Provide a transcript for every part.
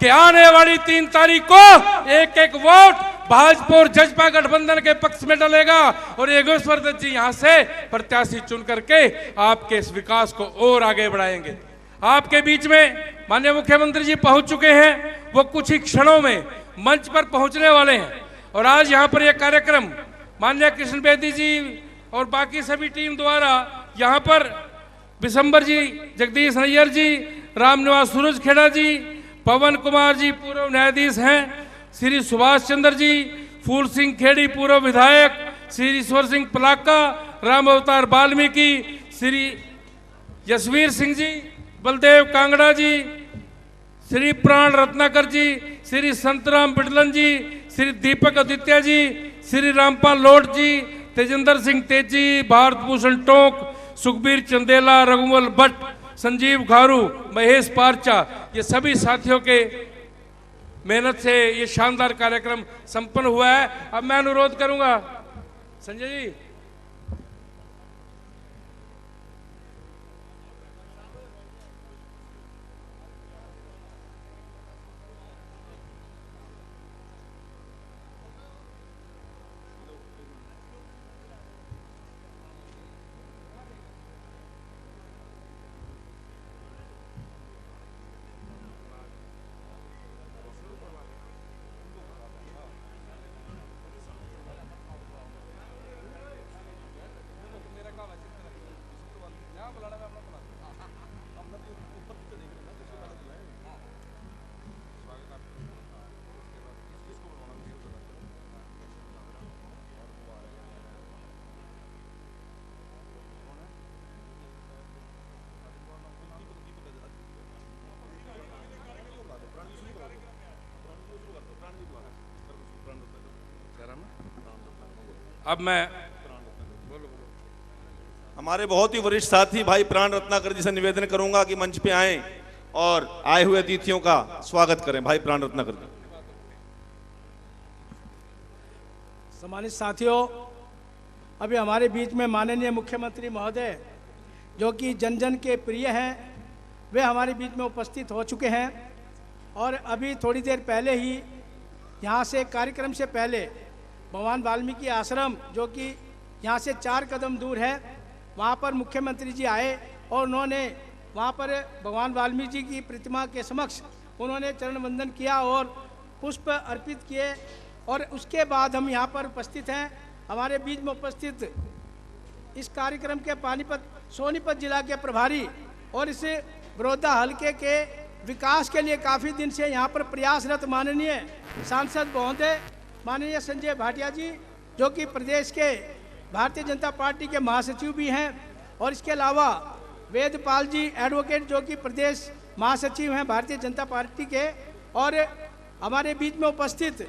कि आने वाली 3 तारीख को एक एक वोट भाजपा और जजपा गठबंधन के पक्ष में डलेगा और योगेश्वर दत्त जी यहां से प्रत्याशी चुन करके आपके इस विकास को और आगे बढ़ाएंगे। आपके बीच में माननीय मुख्यमंत्री जी पहुंच चुके हैं, वो कुछ ही क्षणों में मंच पर पहुंचने वाले हैं और आज यहां पर यह कार्यक्रम माननीय कृष्ण बेदी जी और बाकी सभी टीम द्वारा यहां पर बिशंबर जी, जगदीश नैयर जी, रामनिवास सूरज खेड़ा जी, पवन कुमार जी पूर्व न्यायाधीश हैं, श्री सुभाष चंद्र जी, फूल सिंह खेड़ी पूर्व विधायक, श्री ईश्वर सिंह पलाका, राम अवतार वाल्मीकि, श्री यशवीर सिंह जी, बलदेव कांगड़ा जी, श्री प्राण रत्नाकर जी, श्री संतराम बिटलन जी, श्री दीपक आदित्य जी, श्री रामपाल लोट जी, तेजेंद्र सिंह तेजी, भारत भूषण टोंक, सुखबीर चंदेला, रघुवल भट्ट, संजीव घारू, महेश पारचा, ये सभी साथियों के मेहनत से ये शानदार कार्यक्रम संपन्न हुआ है। अब मैं अनुरोध करूंगा संजय जी, अब मैं हमारे बहुत ही वरिष्ठ साथी भाई प्राण रत्नाकर जी से निवेदन करूंगा कि मंच पे आएं और आए हुए अतिथियों का स्वागत करें। भाई प्राण रत्नाकर जी। सम्मानित साथियों, अभी हमारे बीच में माननीय मुख्यमंत्री महोदय जो कि जन जन के प्रिय हैं, वे हमारे बीच में उपस्थित हो चुके हैं और अभी थोड़ी देर पहले ही यहाँ से कार्यक्रम से पहले भगवान वाल्मीकि आश्रम जो कि यहाँ से 4 कदम दूर है, वहाँ पर मुख्यमंत्री जी आए और उन्होंने वहाँ पर भगवान वाल्मीकि जी की प्रतिमा के समक्ष उन्होंने चरण वंदन किया और पुष्प अर्पित किए और उसके बाद हम यहाँ पर उपस्थित हैं। हमारे बीच में उपस्थित इस कार्यक्रम के पानीपत सोनीपत जिला के प्रभारी और इस बड़ौदा हलके के विकास के लिए काफ़ी दिन से यहाँ पर प्रयासरत माननीय सांसद महोदय माननीय संजय भाटिया जी जो कि प्रदेश के भारतीय जनता पार्टी के महासचिव भी हैं और इसके अलावा वेदपाल जी एडवोकेट जो कि प्रदेश महासचिव हैं भारतीय जनता पार्टी के, और हमारे बीच में उपस्थित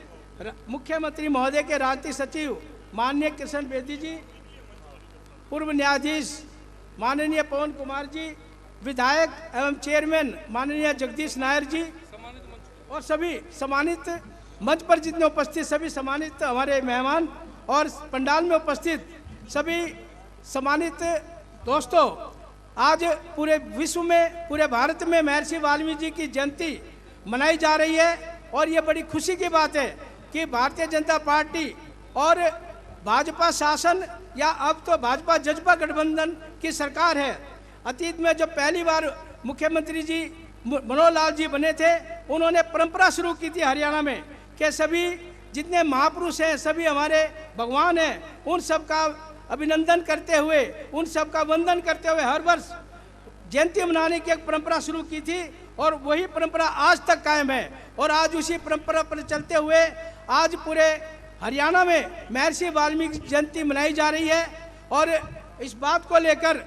मुख्यमंत्री महोदय के राजनीतिक सचिव माननीय कृष्ण बेदी जी, पूर्व न्यायाधीश माननीय पवन कुमार जी, विधायक एवं चेयरमैन माननीय जगदीश नायर जी और सभी सम्मानित मंच पर जितने उपस्थित सभी सम्मानित हमारे मेहमान और पंडाल में उपस्थित सभी सम्मानित दोस्तों, आज पूरे विश्व में पूरे भारत में महर्षि वाल्मीकि जी की जयंती मनाई जा रही है और ये बड़ी खुशी की बात है कि भारतीय जनता पार्टी और भाजपा शासन या अब तो भाजपा जजपा गठबंधन की सरकार है। अतीत में जो पहली बार मुख्यमंत्री जी मनोहर लाल जी बने थे, उन्होंने परंपरा शुरू की थी हरियाणा में कि सभी जितने महापुरुष हैं सभी हमारे भगवान हैं, उन सब का अभिनंदन करते हुए उन सब का वंदन करते हुए हर वर्ष जयंती मनाने की एक परंपरा शुरू की थी और वही परंपरा आज तक कायम है। और आज उसी परंपरा पर चलते हुए आज पूरे हरियाणा में महर्षि वाल्मीकि जयंती मनाई जा रही है और इस बात को लेकर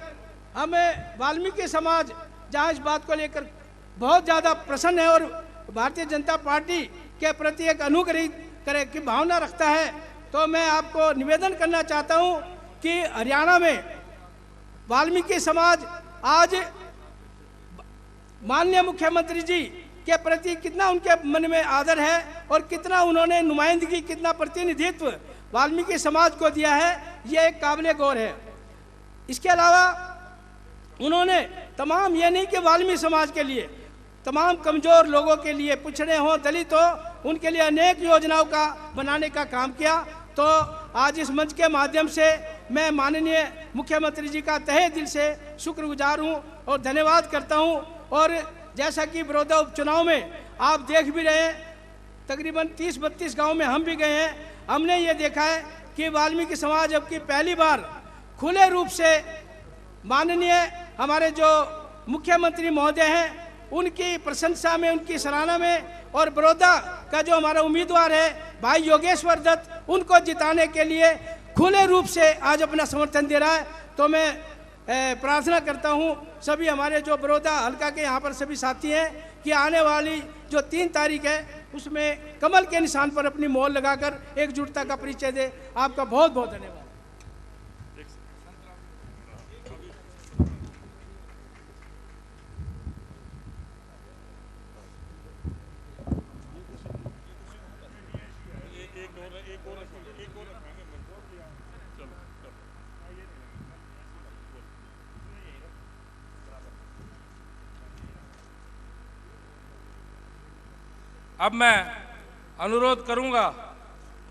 हमें वाल्मीकि समाज जहाँ इस बात को लेकर बहुत ज़्यादा प्रसन्न है और भारतीय जनता पार्टी के प्रति एक अनुग्रहित करे की भावना रखता है, तो मैं आपको निवेदन करना चाहता हूं कि हरियाणा में वाल्मीकि समाज आज माननीय मुख्यमंत्री जी के प्रति कितना उनके मन में आदर है और कितना उन्होंने नुमाइंदगी, कितना प्रतिनिधित्व वाल्मीकि समाज को दिया है, ये एक काबिले गौर है। इसके अलावा उन्होंने तमाम, ये नहीं कि वाल्मीकि समाज के लिए, तमाम कमज़ोर लोगों के लिए, पिछड़े हों, दलित हो, उनके लिए अनेक योजनाओं का बनाने का काम किया। तो आज इस मंच के माध्यम से मैं माननीय मुख्यमंत्री जी का तहे दिल से शुक्रगुजार हूं और धन्यवाद करता हूं। और जैसा कि बड़ौदा उपचुनाव में आप देख भी रहे हैं, तकरीबन 30-32 गांव में हम भी गए हैं। हमने ये देखा है कि वाल्मीकि समाज अब की पहली बार खुले रूप से माननीय हमारे जो मुख्यमंत्री महोदय हैं उनकी प्रशंसा में, उनकी सराहना में, और बड़ौदा का जो हमारा उम्मीदवार है भाई योगेश्वर दत्त, उनको जिताने के लिए खुले रूप से आज अपना समर्थन दे रहा है। तो मैं प्रार्थना करता हूं सभी हमारे जो बड़ौदा हल्का के यहाँ पर सभी साथी हैं कि आने वाली जो 3 तारीख है उसमें कमल के निशान पर अपनी मोहर लगाकर एकजुटता का परिचय दे। आपका बहुत बहुत धन्यवाद। अब मैं अनुरोध करूंगा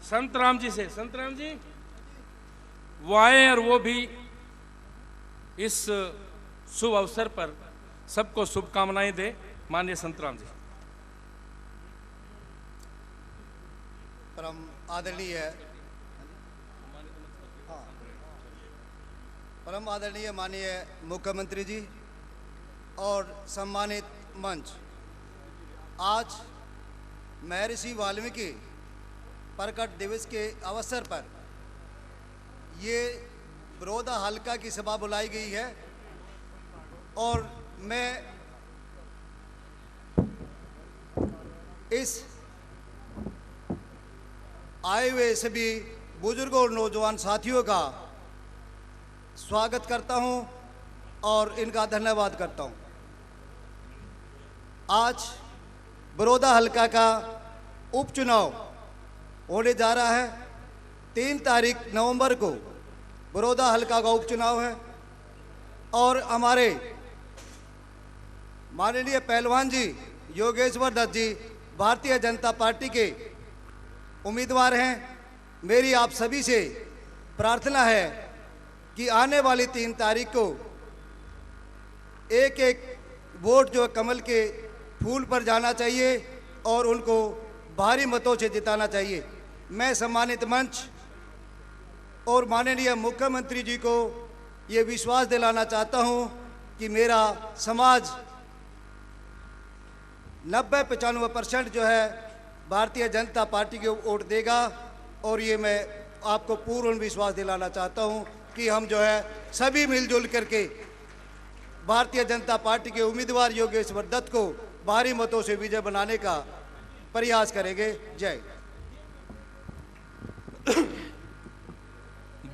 संत राम जी से, संत राम जी वो आए और वो भी इस शुभ अवसर पर सबको शुभकामनाएं दे। माननीय संत राम जी। परम आदरणीय माननीय मुख्यमंत्री जी और सम्मानित मंच, आज महर्षि वाल्मीकि प्रकट दिवस के अवसर पर ये बड़ौदा हल्का की सभा बुलाई गई है और मैं इस आए हुए सभी बुजुर्गों और नौजवान साथियों का स्वागत करता हूं और इनका धन्यवाद करता हूं। आज बड़ौदा हल्का का उपचुनाव होने जा रहा है। 3 तारीख नवंबर को बड़ौदा हल्का का उपचुनाव है और हमारे माननीय पहलवान जी योगेश्वर दत्त जी भारतीय जनता पार्टी के उम्मीदवार हैं। मेरी आप सभी से प्रार्थना है कि आने वाली 3 तारीख को एक एक वोट जो कमल के फूल पर जाना चाहिए और उनको भारी मतों से जिताना चाहिए। मैं सम्मानित मंच और माननीय मुख्यमंत्री जी को ये विश्वास दिलाना चाहता हूं कि मेरा समाज 90-95% जो है भारतीय जनता पार्टी को वोट देगा और ये मैं आपको पूर्ण विश्वास दिलाना चाहता हूं कि हम जो है सभी मिलजुल करके भारतीय जनता पार्टी के उम्मीदवार योगेश्वर दत्त को भारी मतों से विजय बनाने का प्रयास करेंगे। जय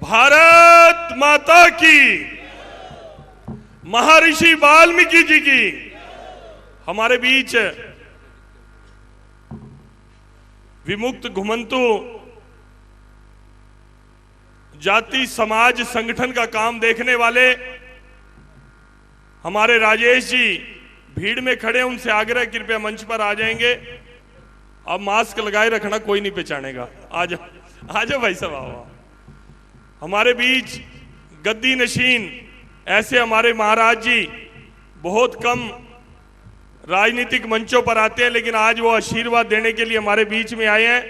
भारत माता की, महर्षि वाल्मीकि जी की। हमारे बीच विमुक्त घुमंतु जाति समाज संगठन का काम देखने वाले हमारे राजेश जी भीड़ में खड़े, उनसे आग्रह कृपया मंच पर आ जाएंगे। अब मास्क लगाए रखना, कोई नहीं पहचानेगा। आ जाओ भाई साहब, आओ। हमारे बीच गद्दी नशीन ऐसे हमारे महाराज जी बहुत कम राजनीतिक मंचों पर आते हैं, लेकिन आज वो आशीर्वाद देने के लिए हमारे बीच में आए हैं।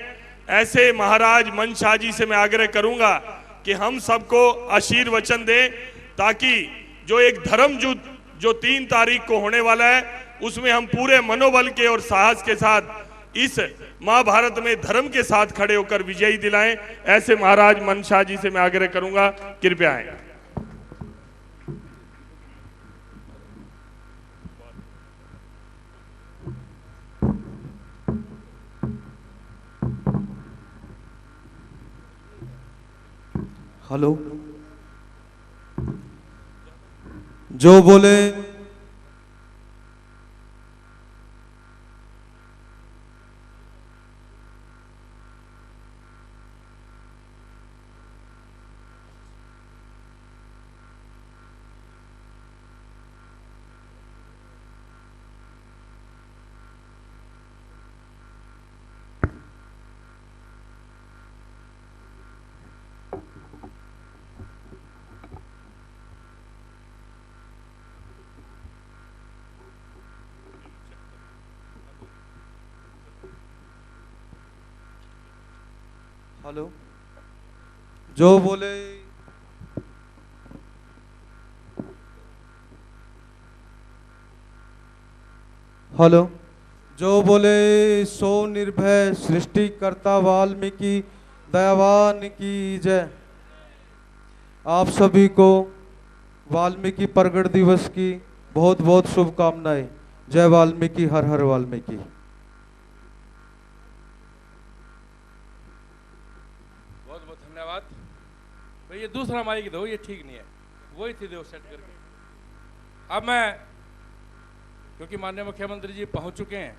ऐसे महाराज मनशाह जी से मैं आग्रह करूंगा कि हम सबको आशीर्वचन दें, ताकि जो एक धर्म युद्ध जो 3 तारीख को होने वाला है उसमें हम पूरे मनोबल के और साहस के साथ इस महाभारत में धर्म के साथ खड़े होकर विजयी दिलाएं। ऐसे महाराज मनशाह जी से मैं आग्रह करूंगा, कृपया आए। हेलो, जो बोले हेलो। जो बोले हेलो। जो बोले सो निर्भय सृष्टिकर्ता वाल्मीकि दयावान की जय। आप सभी को वाल्मीकि प्रगट दिवस की बहुत बहुत शुभकामनाएं। जय वाल्मीकि, हर हर वाल्मीकि। बहुत बहुत धन्यवाद भाई। ये दूसरा माइक दो, ये ठीक नहीं है, वही थी दो सेट करके। अब मैं, क्योंकि माननीय मुख्यमंत्री जी पहुंच चुके हैं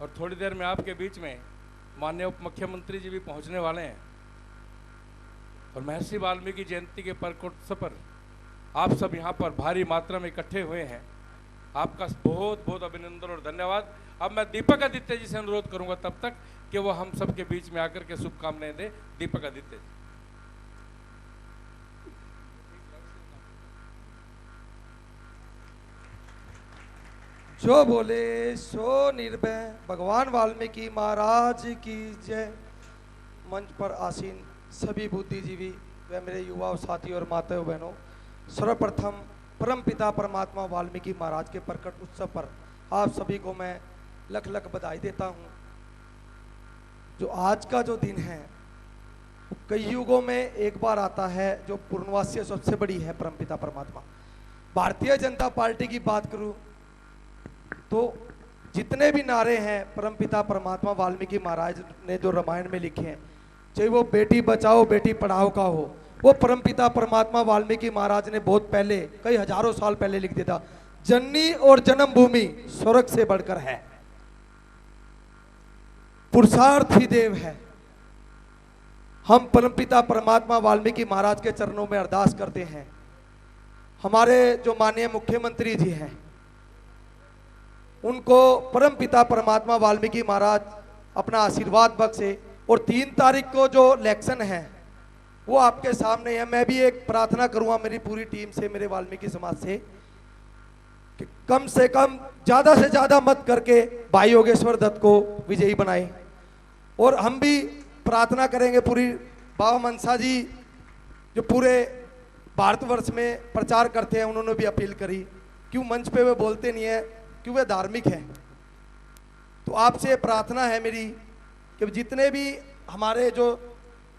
और थोड़ी देर में आपके बीच में माननीय उप मुख्यमंत्री जी भी पहुंचने वाले हैं, और महर्षि वाल्मीकि जयंती के प्रकोत्सव पर आप सब यहाँ पर भारी मात्रा में इकट्ठे हुए हैं। आपका बहुत बहुत अभिनंदन और धन्यवाद। अब मैं दीपक आदित्य जी से अनुरोध करूंगा तब तक कि वो हम सब के बीच में आकर के शुभकामनाएं दे। दीपक आदित्य जी। जो बोले सो निर्भय भगवान वाल्मीकि महाराज की जय। मंच पर आसीन सभी बुद्धिजीवी व मेरे युवा साथी और माताओं बहनों, सर्वप्रथम परम पिता परमात्मा वाल्मीकि महाराज के प्रकट उत्सव पर आप सभी को मैं लख लख बधाई देता हूँ। जो आज का जो दिन है कई युगों में एक बार आता है, जो पूर्णवासी सबसे बड़ी है परम पिता परमात्मा। भारतीय जनता पार्टी की बात करूँ तो जितने भी नारे हैं परमपिता परमात्मा वाल्मीकि महाराज ने जो रामायण में लिखे हैं, चाहे वो बेटी बचाओ बेटी पढ़ाओ का हो, वो परमपिता परमात्मा वाल्मीकि महाराज ने बहुत पहले, कई हजारों साल पहले लिख दिया था। जननी और जन्मभूमि स्वर्ग से बढ़कर है, पुरुषार्थ ही देव है। हम परमपिता परमात्मा वाल्मीकि महाराज के चरणों में अरदास करते हैं। हमारे जो माननीय मुख्यमंत्री जी हैं उनको परम पिता परमात्मा वाल्मीकि महाराज अपना आशीर्वाद बख्शे, और 3 तारीख को जो इलेक्शन है वो आपके सामने है। मैं भी एक प्रार्थना करूंगा मेरी पूरी टीम से, मेरे वाल्मीकि समाज से, कि कम से कम ज़्यादा से ज़्यादा मत करके भाई योगेश्वर दत्त को विजयी बनाए। और हम भी प्रार्थना करेंगे पूरी, बाबा मनसा जी जो पूरे भारतवर्ष में प्रचार करते हैं उन्होंने भी अपील करी, क्यों मंच पे वे बोलते नहीं है, क्यों वे धार्मिक हैं। तो आपसे प्रार्थना है मेरी कि जितने भी हमारे जो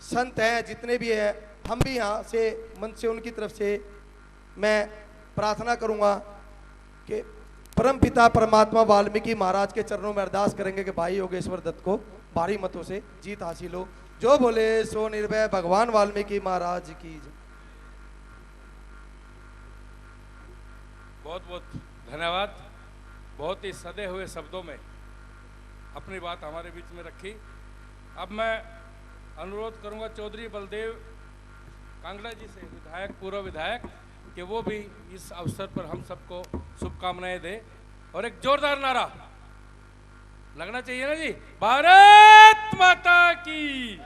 संत हैं, जितने भी हैं, हम भी यहाँ से मंच से उनकी तरफ से मैं प्रार्थना करूँगा कि परम पिता परमात्मा वाल्मीकि महाराज के चरणों में अरदास करेंगे कि भाई योगेश्वर दत्त को भारी मतों से जीत हासिल हो। जो बोले सो निर्भय भगवान वाल्मीकि महाराज की जय। बहुत बहुत धन्यवाद। बहुत ही सदे हुए शब्दों में अपनी बात हमारे बीच में रखी। अब मैं अनुरोध करूंगा चौधरी बलदेव कांगड़ा जी से, विधायक, पूर्व विधायक, कि वो भी इस अवसर पर हम सबको शुभकामनाएं दे। और एक जोरदार नारा लगना चाहिए ना जी, भारत माता की।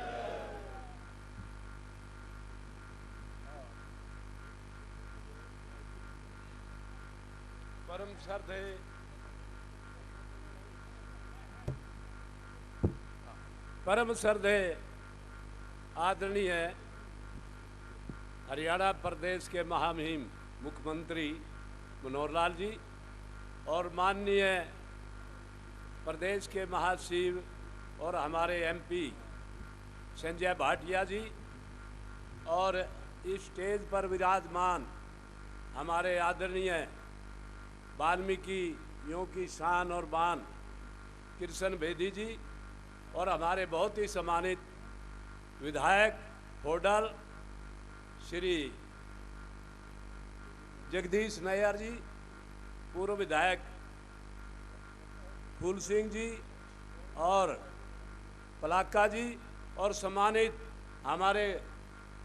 परम श्रद्धेय परम श्रद्धेय आदरणीय हरियाणा प्रदेश के महामहिम मुख्यमंत्री मनोहर लाल जी और माननीय प्रदेश के महासचिव और हमारे एमपी संजय भाटिया जी, और इस स्टेज पर विराजमान हमारे आदरणीय वाल्मीकि यों की शान और बान कृष्ण बेदी जी, और हमारे बहुत ही सम्मानित विधायक होडल श्री जगदीश नैयर जी, पूर्व विधायक फूल सिंह जी और पलाका जी, और सम्मानित हमारे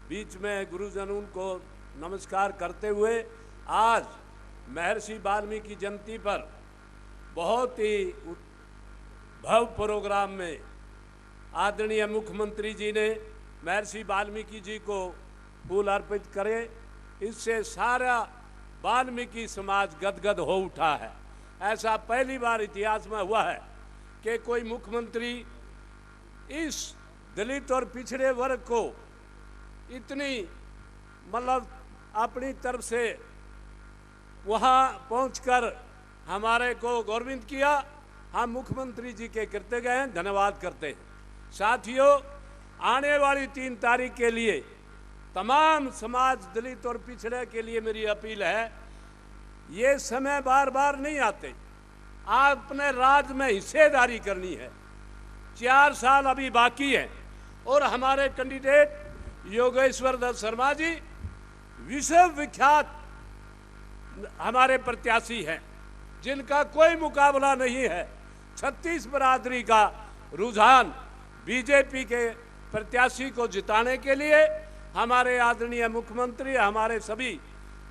बीच में गुरुजनों को नमस्कार करते हुए आज महर्षि वाल्मीकि जयंती पर बहुत ही भव्य प्रोग्राम में आदरणीय मुख्यमंत्री जी ने महर्षि वाल्मीकि जी को फूल अर्पित करे, इससे सारा वाल्मीकि समाज गदगद हो उठा है। ऐसा पहली बार इतिहास में हुआ है कि कोई मुख्यमंत्री इस दलित और पिछड़े वर्ग को इतनी मतलब अपनी तरफ से वहाँ पहुंचकर हमारे को गौरवित किया, हम मुख्यमंत्री जी के कृतज्ञ हैं, धन्यवाद करते हैं। साथियों, आने वाली 3 तारीख के लिए तमाम समाज, दलित और पिछड़े के लिए मेरी अपील है, ये समय बार बार नहीं आते, आप अपने राज्य में हिस्सेदारी करनी है। 4 साल अभी बाकी है और हमारे कैंडिडेट योगेश्वर दत्त शर्मा जी विश्व विख्यात हमारे प्रत्याशी हैं, जिनका कोई मुकाबला नहीं है। 36 बरादरी का रुझान बीजेपी के प्रत्याशी को जिताने के लिए हमारे आदरणीय मुख्यमंत्री, हमारे सभी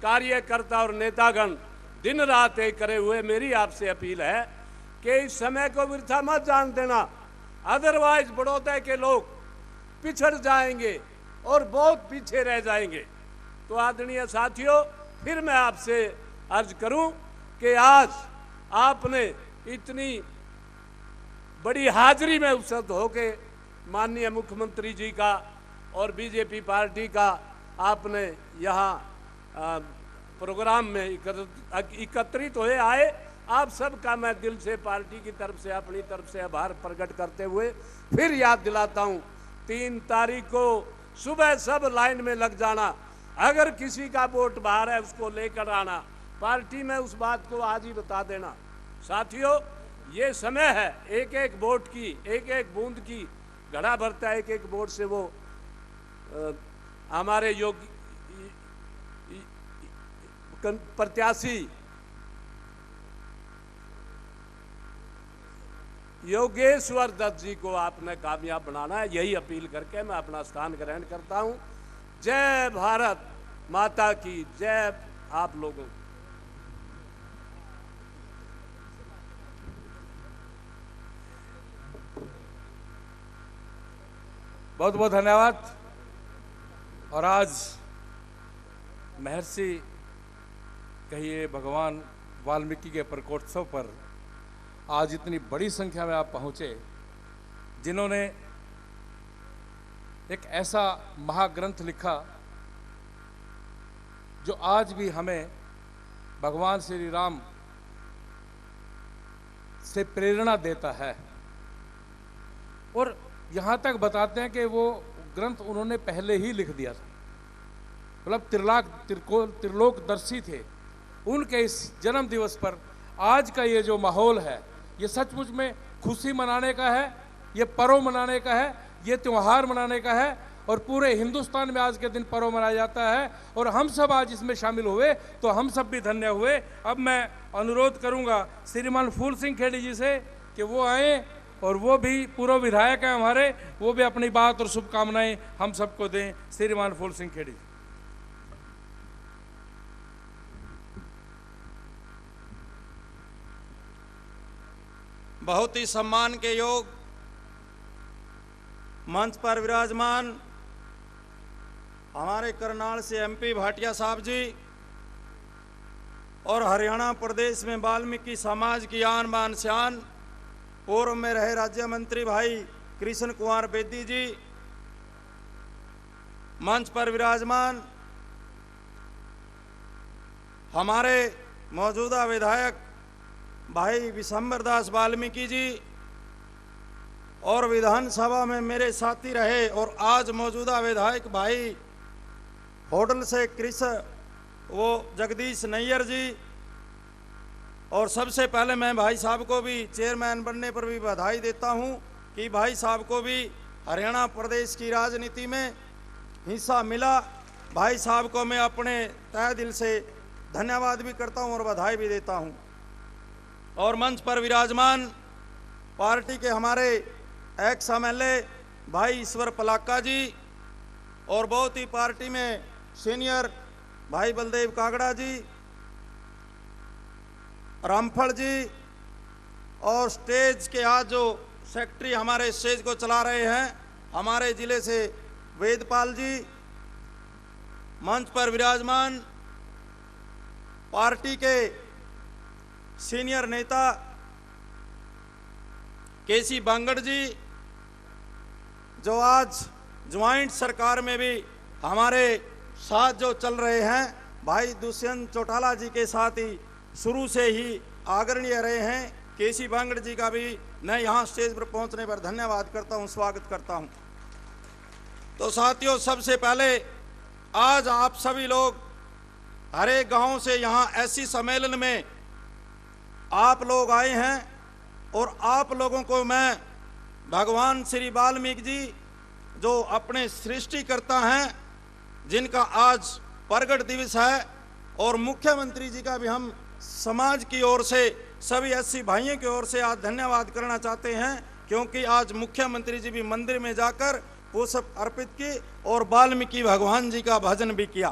कार्यकर्ता और नेतागण दिन रात एक करे हुए। मेरी आपसे अपील है कि इस समय को वृथा मत जान देना, अदरवाइज बड़ौदा के लोग पिछड़ जाएंगे और बहुत पीछे रह जाएंगे। तो आदरणीय साथियों, फिर मैं आपसे अर्ज करूं कि आज आपने इतनी बड़ी हाजिरी में उपस्थित होके माननीय मुख्यमंत्री जी का और बीजेपी पार्टी का आपने यहाँ प्रोग्राम में एकत्रित हुए आए। आप सबका मैं दिल से पार्टी की तरफ से, अपनी तरफ से आभार प्रकट करते हुए फिर याद दिलाता हूँ, 3 तारीख को सुबह सब लाइन में लग जाना। अगर किसी का वोट बाहर है उसको लेकर आना, पार्टी में उस बात को आज ही बता देना। साथियों, ये समय है एक एक वोट की, एक एक बूंद की घड़ा भरता है, एक एक वोट से वो हमारे प्रत्याशी योगेश्वर दत्त जी को आपने कामयाब बनाना है। यही अपील करके मैं अपना स्थान ग्रहण करता हूं। जय भारत माता की जय। आप लोगों बहुत बहुत धन्यवाद। और आज महर्षि कहिए भगवान वाल्मीकि के प्रकोत्सव पर आज इतनी बड़ी संख्या में आप पहुंचे, जिन्होंने एक ऐसा महाग्रंथ लिखा जो आज भी हमें भगवान श्री राम से प्रेरणा देता है। और यहाँ तक बताते हैं कि वो ग्रंथ उन्होंने पहले ही लिख दिया था, मतलब त्रिलोकदर्शी थे। उनके इस जन्म दिवस पर आज का ये जो माहौल है, ये सचमुच में खुशी मनाने का है, ये पर्व मनाने का है, ये त्यौहार मनाने का है। और पूरे हिंदुस्तान में आज के दिन पर्व मनाया जाता है और हम सब आज इसमें शामिल हुए तो हम सब भी धन्य हुए। अब मैं अनुरोध करूंगा श्रीमान फूल सिंह खेड़ी जी से कि वो आए और वो भी पूर्व विधायक हैं हमारे, वो भी अपनी बात और शुभकामनाएं हम सबको दें। श्रीमान फूल सिंह खेड़ी। बहुत ही सम्मान के योग मंच पर विराजमान हमारे करनाल से एमपी भाटिया साहब जी और हरियाणा प्रदेश में वाल्मीकि समाज की आन बान शान पूर्व में रहे राज्य मंत्री भाई कृष्ण कुमार बेदी जी, मंच पर विराजमान हमारे मौजूदा विधायक भाई विशंबर दास वाल्मीकि जी और विधानसभा में मेरे साथी रहे और आज मौजूदा विधायक भाई होटल से कृष्ण वो जगदीश नैयर जी। और सबसे पहले मैं भाई साहब को भी चेयरमैन बनने पर भी बधाई देता हूं कि भाई साहब को भी हरियाणा प्रदेश की राजनीति में हिस्सा मिला। भाई साहब को मैं अपने तहे दिल से धन्यवाद भी करता हूं और बधाई भी देता हूं। और मंच पर विराजमान पार्टी के हमारे एक्स एमएलए भाई ईश्वर पलाक्का जी और बहुत ही पार्टी में सीनियर भाई बलदेव कागड़ा जी, रामफल जी और स्टेज के आज जो सेक्रेटरी हमारे स्टेज को चला रहे हैं हमारे जिले से वेदपाल जी, मंच पर विराजमान पार्टी के सीनियर नेता केसी बांगड़ जी, जो आज ज्वाइंट सरकार में भी हमारे साथ जो चल रहे हैं, भाई दुष्यंत चौटाला जी के साथ ही शुरू से ही आदरणीय रहे हैं। केसी बांगड़ जी का भी मैं यहाँ स्टेज पर पहुँचने पर धन्यवाद करता हूँ, स्वागत करता हूँ। तो साथियों, सबसे पहले आज आप सभी लोग हर एक गाँव से यहाँ ऐसी सम्मेलन में आप लोग आए हैं और आप लोगों को मैं भगवान श्री वाल्मीकि जी जो अपने सृष्टिकर्ता हैं, जिनका आज प्रगट दिवस है, और मुख्यमंत्री जी का भी हम समाज की ओर से सभी एससी भाइयों की ओर से आज धन्यवाद करना चाहते हैं, क्योंकि आज मुख्यमंत्री जी भी मंदिर में जाकर पुष्प अर्पित की और वाल्मीकि भगवान जी का भजन भी किया।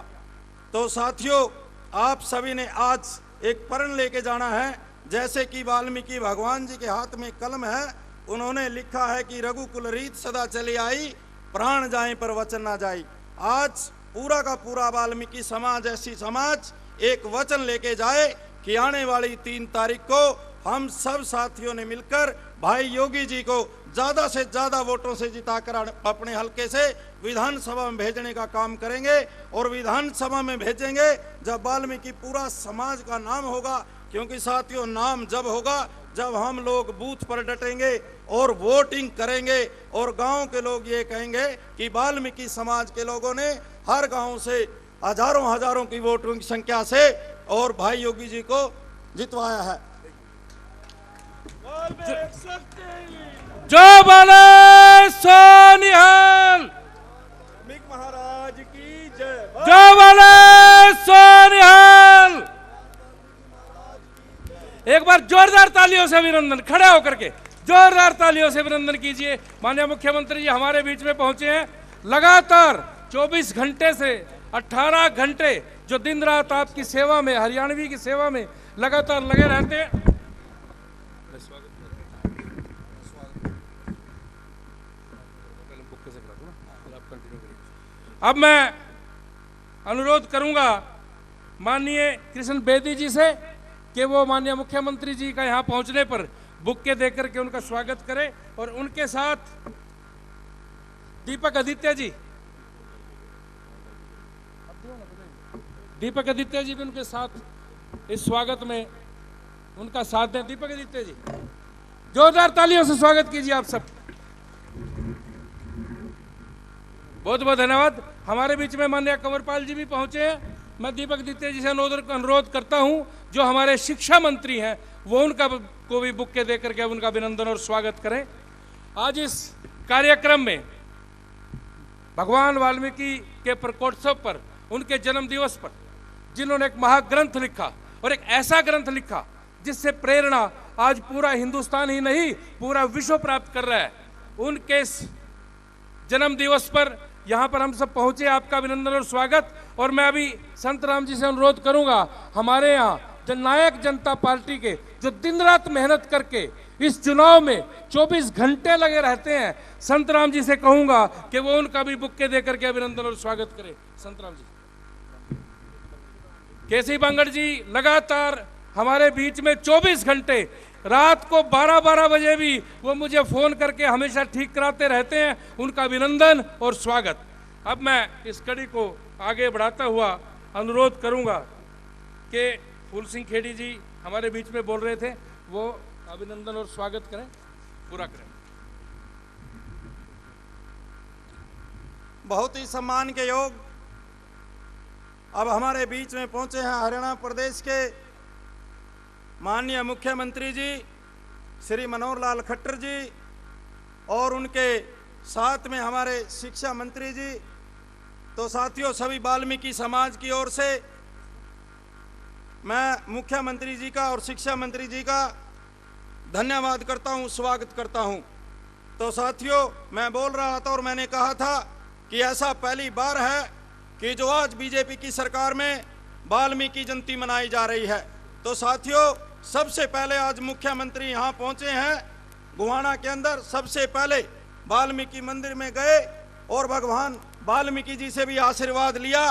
तो साथियों, आप सभी ने आज एक प्रण लेके जाना है। जैसे कि वाल्मीकि भगवान जी के हाथ में कलम है, उन्होंने लिखा है कि रघुकुल रीत सदा चली आई, प्राण जाए पर वचन ना जाए। आज पूरा का पूरा वाल्मीकि समाज, ऐसी समाज एक वचन लेके जाए कि आने वाली 3 तारीख को हम सब साथियों ने मिलकर भाई योगी जी को ज्यादा से ज्यादा वोटों से जिताकर अपने हलके से विधानसभा में भेजने का काम करेंगे। और विधानसभा में भेजेंगे जब वाल्मीकि पूरा समाज का नाम होगा, क्योंकि साथियों नाम जब होगा जब हम लोग बूथ पर डटेंगे और वोटिंग करेंगे और गांव के लोग ये कहेंगे कि वाल्मीकि समाज के लोगों ने हर गांव से हजारों की वोटों की संख्या से और भाई योगी जी को जितवाया है। जो बोले सोनिहाल महाराज की जय। जो बोले सोनिहाल। एक बार जोरदार तालियों से अभिनंदन, खड़े होकर के जोरदार तालियों से अभिनंदन कीजिए। माननीय मुख्यमंत्री जी हमारे बीच में पहुंचे हैं। लगातार 24 घंटे से 18 घंटे जो दिन रात आपकी सेवा में, हरियाणवी की सेवा में लगातार लगे रहते हैं। अब मैं अनुरोध करूंगा माननीय कृष्ण बेदी जी से कि वो माननीय मुख्यमंत्री जी का यहाँ पहुँचने पर बुक्के देकर के उनका स्वागत करें, और उनके साथ दीपक आदित्य जी भी उनके साथ इस स्वागत में उनका साथ दें। दीपक आदित्य जी, जोरदार तालियों से स्वागत कीजिए आप सब। बहुत बहुत धन्यवाद। हमारे बीच में माननीय कंवरपाल जी भी पहुंचे हैं। मैं दीपक आदित्य जी से अनुरोध करता हूं, जो हमारे शिक्षा मंत्री हैं, वो उनका को भी बुक्के देकर के उनका अभिनंदन और स्वागत करें। आज इस कार्यक्रम में भगवान वाल्मीकि के प्रकोत्सव पर, उनके जन्म दिवस पर, जिन्होंने एक महाग्रंथ लिखा और एक ऐसा ग्रंथ लिखा जिससे प्रेरणा आज पूरा हिंदुस्तान ही नहीं पूरा विश्व प्राप्त कर रहा है, उनके जन्म दिवस पर यहाँ पर हम सब पहुंचे। आपका अभिनंदन और स्वागत। और मैं अभी संत राम जी से अनुरोध करूंगा, हमारे यहाँ जननायक जनता पार्टी के जो दिन रात मेहनत करके इस चुनाव में 24 घंटे लगे रहते हैं, संत राम जी से कहूंगा कि वो उनका भी बुक्के देकर के अभिनंदन और स्वागत करें। संत राम जी। केसी बांगड़ जी लगातार हमारे बीच में 24 घंटे, रात को 12-12 बजे भी वो मुझे फोन करके हमेशा ठीक कराते रहते हैं। उनका अभिनंदन और स्वागत। अब मैं इस कड़ी को आगे बढ़ाता हुआ अनुरोध करूंगा कि फूल सिंह खेड़ी जी हमारे बीच में बोल रहे थे, वो अभिनंदन और स्वागत करें, पूरा करें। बहुत ही सम्मान के योग अब हमारे बीच में पहुंचे हैं हरियाणा प्रदेश के माननीय मुख्यमंत्री जी श्री मनोहर लाल खट्टर जी, और उनके साथ में हमारे शिक्षा मंत्री जी। तो साथियों, सभी वाल्मीकि समाज की ओर से मैं मुख्यमंत्री जी का और शिक्षा मंत्री जी का धन्यवाद करता हूं, स्वागत करता हूं। तो साथियों, मैं बोल रहा था और मैंने कहा था कि ऐसा पहली बार है कि जो आज बीजेपी की सरकार में वाल्मीकि जयंती मनाई जा रही है। तो साथियों, सबसे पहले आज मुख्यमंत्री यहाँ पहुंचे हैं गुहाना के अंदर। सबसे पहले वाल्मीकि मंदिर में गए और भगवान वाल्मीकि जी से भी आशीर्वाद लिया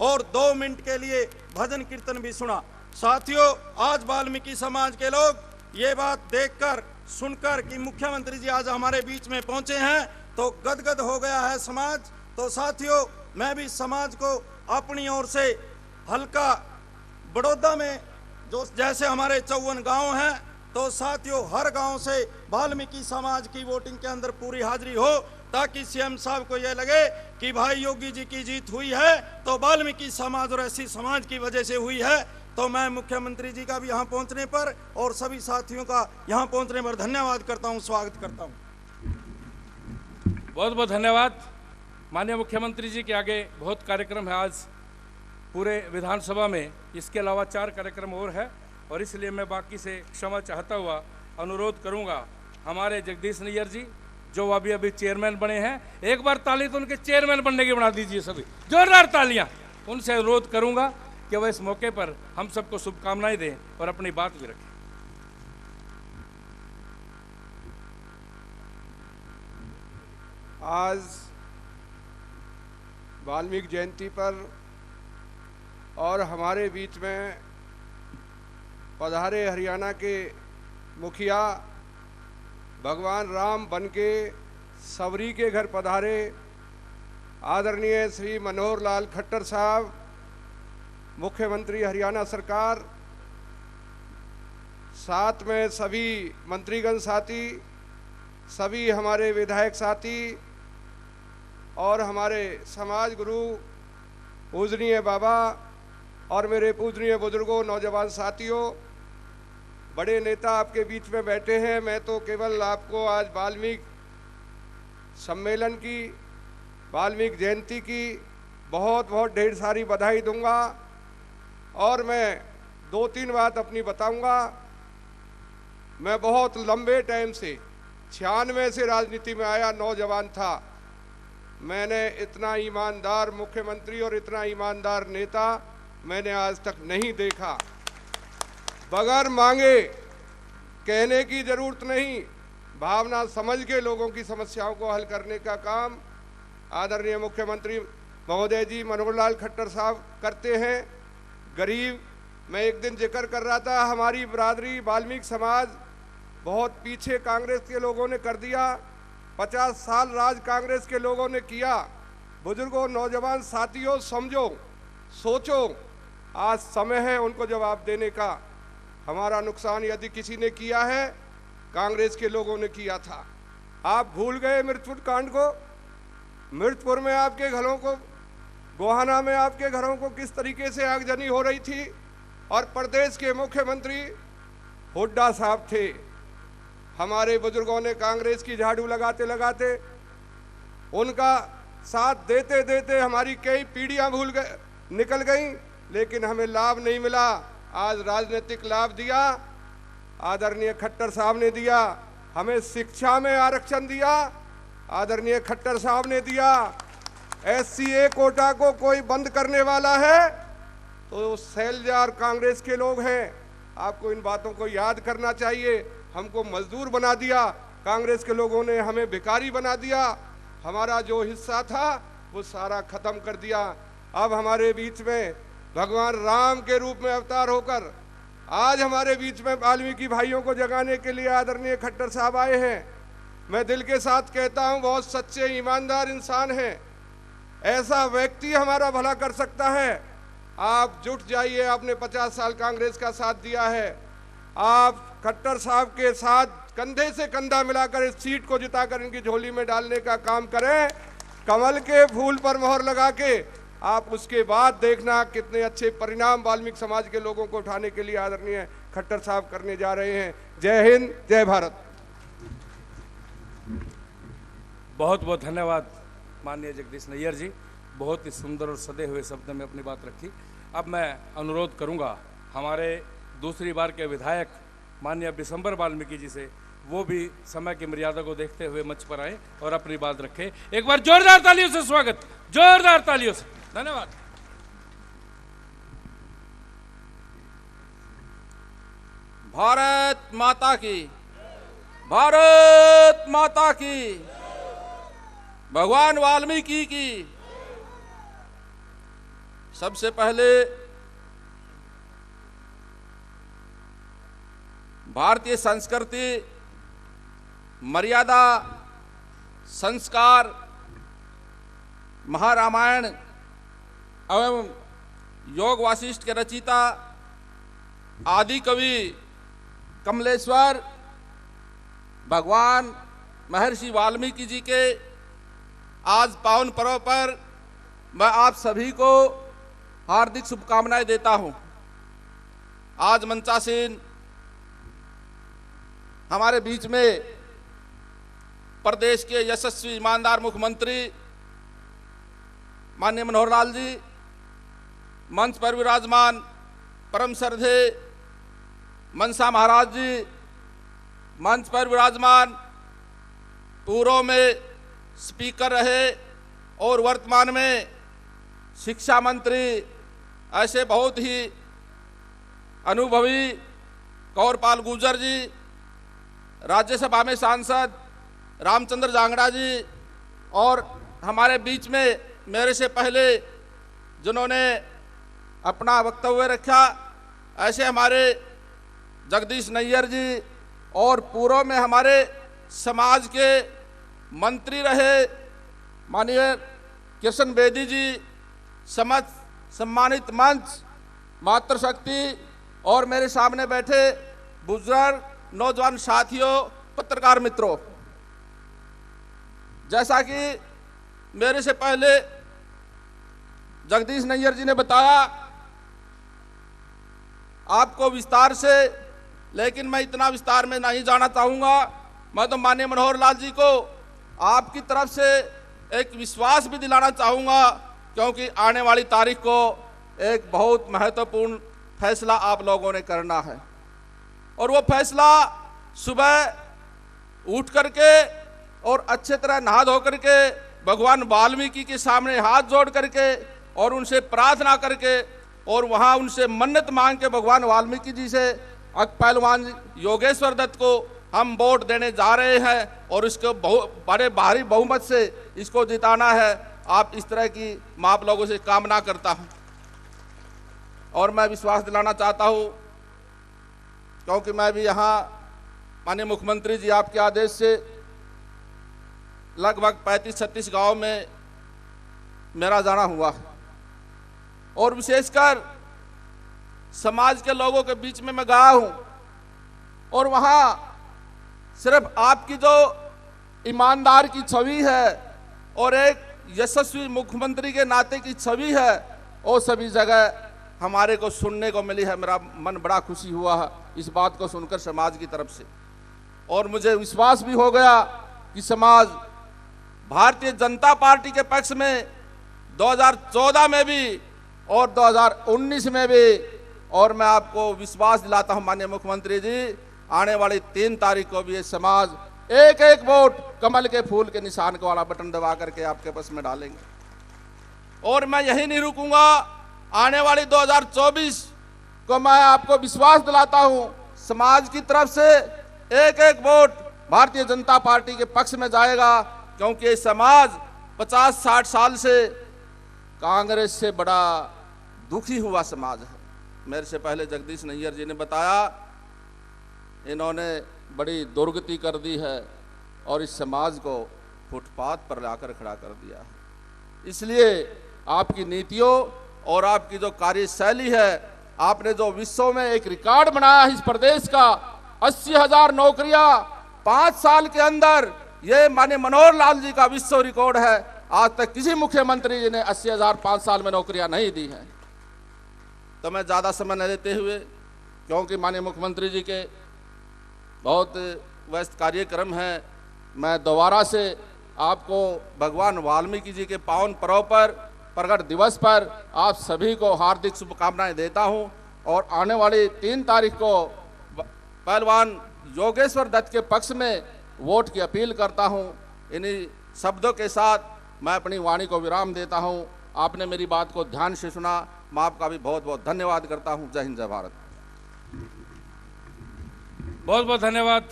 और 2 मिनट के लिए भजन कीर्तन भी सुना। साथियों, आज वाल्मीकि समाज के लोग ये बात देखकर सुनकर कि मुख्यमंत्री जी आज हमारे बीच में पहुंचे हैं, तो गदगद हो गया है समाज। तो साथियों, मैं भी समाज को अपनी ओर से हल्का बड़ौदा में जो जैसे हमारे 54 गांव हैं, तो साथियों हर गांव से वाल्मीकि समाज की वोटिंग के अंदर पूरी हाजिरी हो, ताकि सीएम साहब को यह लगे कि भाई योगी जी की जीत हुई है तो वाल्मीकि समाज और एससी समाज की वजह से हुई है। तो मैं मुख्यमंत्री जी का भी यहाँ पहुँचने पर और सभी साथियों का यहाँ पहुँचने पर धन्यवाद करता हूँ, स्वागत करता हूँ। बहुत बहुत धन्यवाद। माननीय मुख्यमंत्री जी के आगे बहुत कार्यक्रम है आज पूरे विधानसभा में, इसके अलावा 4 कार्यक्रम और है, और इसलिए मैं बाकी से क्षमा चाहता हुआ अनुरोध करूंगा हमारे जगदीश नैयर जी जो अभी चेयरमैन बने हैं, एक बार ताली तो उनके चेयरमैन बनने की बना दीजिए सभी, जोरदार तालियां। उनसे अनुरोध करूंगा कि वह इस मौके पर हम सबको शुभकामनाएं दें और अपनी बात भी रखें। आज वाल्मीकि जयंती पर और हमारे बीच में पधारे हरियाणा के मुखिया भगवान राम बन के सबरी के घर पधारे आदरणीय श्री मनोहर लाल खट्टर साहब, मुख्यमंत्री हरियाणा सरकार, साथ में सभी मंत्रीगण साथी, सभी हमारे विधायक साथी और हमारे समाज गुरु पूजनीय बाबा और मेरे पूजनीय बुजुर्गों, नौजवान साथियों, बड़े नेता आपके बीच में बैठे हैं। मैं तो केवल आपको आज वाल्मीकि सम्मेलन की, वाल्मीकि जयंती की बहुत बहुत ढेर सारी बधाई दूंगा और मैं 2-3 बात अपनी बताऊंगा। मैं बहुत लंबे टाइम से 96 से राजनीति में आया, नौजवान था। मैंने इतना ईमानदार मुख्यमंत्री और इतना ईमानदार नेता मैंने आज तक नहीं देखा। बगैर मांगे, कहने की जरूरत नहीं, भावना समझ के लोगों की समस्याओं को हल करने का काम आदरणीय मुख्यमंत्री महोदय जी मनोहर लाल खट्टर साहब करते हैं। गरीब, मैं एक दिन जिक्र कर रहा था, हमारी बिरादरी वाल्मीकि समाज बहुत पीछे कांग्रेस के लोगों ने कर दिया। 50 साल राज कांग्रेस के लोगों ने किया। बुजुर्गों, नौजवान साथियों, समझो, सोचो, आज समय है उनको जवाब देने का। हमारा नुकसान यदि किसी ने किया है, कांग्रेस के लोगों ने किया था। आप भूल गए मृतपुर कांड को। मृतपुर में आपके घरों को, गोहाना में आपके घरों को किस तरीके से आगजनी हो रही थी, और प्रदेश के मुख्यमंत्री हुड्डा साहब थे। हमारे बुजुर्गों ने कांग्रेस की झाड़ू लगाते लगाते, उनका साथ देते देते हमारी कई पीढ़ियां निकल गईं, लेकिन हमें लाभ नहीं मिला। आज राजनीतिक लाभ दिया, आदरणीय खट्टर साहब ने दिया। हमें शिक्षा में आरक्षण दिया, आदरणीय खट्टर साहब ने दिया। SCA कोटा को कोई बंद करने वाला है तो शैलजा और कांग्रेस के लोग हैं। आपको इन बातों को याद करना चाहिए। हमको मजदूर बना दिया, कांग्रेस के लोगों ने हमें भिखारी बना दिया। हमारा जो हिस्सा था वो सारा खत्म कर दिया। अब हमारे बीच में भगवान राम के रूप में अवतार होकर आज हमारे बीच में वाल्मीकि भाइयों को जगाने के लिए आदरणीय खट्टर साहब आए हैं। मैं दिल के साथ कहता हूं, बहुत सच्चे ईमानदार इंसान हैं। ऐसा व्यक्ति हमारा भला कर सकता है। आप जुट जाइए, आपने 50 साल कांग्रेस का साथ दिया है। आप खट्टर साहब के साथ कंधे से कंधा मिलाकर इस सीट को जिताकर इनकी झोली में डालने का काम करें। कमल के फूल पर मोहर लगा के आप उसके बाद देखना कितने अच्छे परिणाम वाल्मीकि समाज के लोगों को उठाने के लिए आदरणीय खट्टर साहब करने जा रहे हैं। जय हिंद, जय भारत। बहुत बहुत धन्यवाद माननीय जगदीश नैयर जी, बहुत ही सुंदर और सदे हुए शब्द में अपनी बात रखी। अब मैं अनुरोध करूंगा हमारे दूसरी बार के विधायक माननीय बिशंबर वाल्मीकि जी से, वो भी समय की मर्यादा को देखते हुए मंच पर आए और अपनी बात रखे। एक बार जोरदार तालियों से स्वागत, जोरदार तालियों से। धन्यवाद। भारत माता की, भारत माता की, भगवान वाल्मीकि की। सबसे पहले भारतीय संस्कृति, मर्यादा, संस्कार, महारामायण एवं योग वासिष्ठ के रचयिता आदि कवि कमलेश्वर भगवान महर्षि वाल्मीकि जी के आज पावन पर्व पर मैं आप सभी को हार्दिक शुभकामनाएं देता हूं। आज मंचासीन हमारे बीच में प्रदेश के यशस्वी ईमानदार मुख्यमंत्री माननीय मनोहर लाल जी, मंच पर विराजमान परम श्रद्धे मनसा महाराज जी, मंच पर विराजमान पूर्व में स्पीकर रहे और वर्तमान में शिक्षा मंत्री, ऐसे बहुत ही अनुभवी कौरपाल गुर्जर जी, राज्यसभा में सांसद रामचंद्र जांगड़ा जी, और हमारे बीच में मेरे से पहले जिन्होंने अपना वक्तव्य रखा ऐसे हमारे जगदीश नैयर जी, और पूर्व में हमारे समाज के मंत्री रहे माननीय किशन बेदी जी, सम्मानित मंच, मातृशक्ति और मेरे सामने बैठे बुजुर्ग नौजवान साथियों, पत्रकार मित्रों, जैसा कि मेरे से पहले जगदीश नैयर जी ने बताया आपको विस्तार से, लेकिन मैं इतना विस्तार में नहीं जाना चाहूंगा। मैं तो माननीय मनोहर लाल जी को आपकी तरफ से एक विश्वास भी दिलाना चाहूंगा, क्योंकि आने वाली तारीख को एक बहुत महत्वपूर्ण फैसला आप लोगों ने करना है, और वो फैसला सुबह उठ करके और अच्छे तरह नहा धो करके भगवान वाल्मीकि के सामने हाथ जोड़ करके और उनसे प्रार्थना करके और वहां उनसे मन्नत मांग के भगवान वाल्मीकि जी से पहलवान योगेश्वर दत्त को हम वोट देने जा रहे हैं, और इसको बड़े भारी बहुमत से इसको जिताना है। आप इस तरह की मैं आप लोगों से कामना करता हूं, और मैं विश्वास दिलाना चाहता हूं, क्योंकि मैं भी यहाँ माननीय मुख्यमंत्री जी आपके आदेश से लगभग 35-36 गांव में मेरा जाना हुआ है, और विशेषकर समाज के लोगों के बीच में मैं गया हूं, और वहां सिर्फ आपकी जो ईमानदार की छवि है और एक यशस्वी मुख्यमंत्री के नाते की छवि है, वो सभी जगह हमारे को सुनने को मिली है। मेरा मन बड़ा खुशी हुआ है इस बात को सुनकर समाज की तरफ से, और मुझे विश्वास भी हो गया कि समाज भारतीय जनता पार्टी के पक्ष में 2014 में भी और 2019 में भी, और मैं आपको विश्वास दिलाता हूं माननीय मुख्यमंत्री जी, आने वाली 3 तारीख को भी ये समाज एक एक वोट कमल के फूल के निशान वाला बटन दबा करके आपके पास में डालेंगे। और मैं यही नहीं रुकूंगा, आने वाली 2024 को मैं आपको विश्वास दिलाता हूं समाज की तरफ से एक एक वोट भारतीय जनता पार्टी के पक्ष में जाएगा, क्योंकि ये समाज 50-60 साल से कांग्रेस से बड़ा दुखी हुआ समाज है। मेरे से पहले जगदीश नैयर जी ने बताया इन्होंने बड़ी दुर्गति कर दी है और इस समाज को फुटपाथ पर लाकर खड़ा कर दिया है। इसलिए आपकी नीतियों और आपकी जो कार्यशैली है, आपने जो विश्व में एक रिकॉर्ड बनाया है इस प्रदेश का, 80,000 नौकरियां 5 साल के अंदर, ये माननीय मनोहर लाल जी का विश्व रिकॉर्ड है। आज तक किसी मुख्यमंत्री जी ने 80,000 5 साल में नौकरियां नहीं दी हैं। तो मैं ज़्यादा समय न लेते हुए, क्योंकि माननीय मुख्यमंत्री जी के बहुत व्यस्त कार्यक्रम हैं, मैं दोबारा से आपको भगवान वाल्मीकि जी के पावन पर्व पर, प्रगट दिवस पर आप सभी को हार्दिक शुभकामनाएं देता हूं, और आने वाली 3 तारीख को पहलवान योगेश्वर दत्त के पक्ष में वोट की अपील करता हूं। इन्हीं शब्दों के साथ मैं अपनी वाणी को विराम देता हूं। आपने मेरी बात को ध्यान से सुना, मैं आपका भी बहुत बहुत धन्यवाद करता हूं। जय हिंद, जय भारत। बहुत बहुत धन्यवाद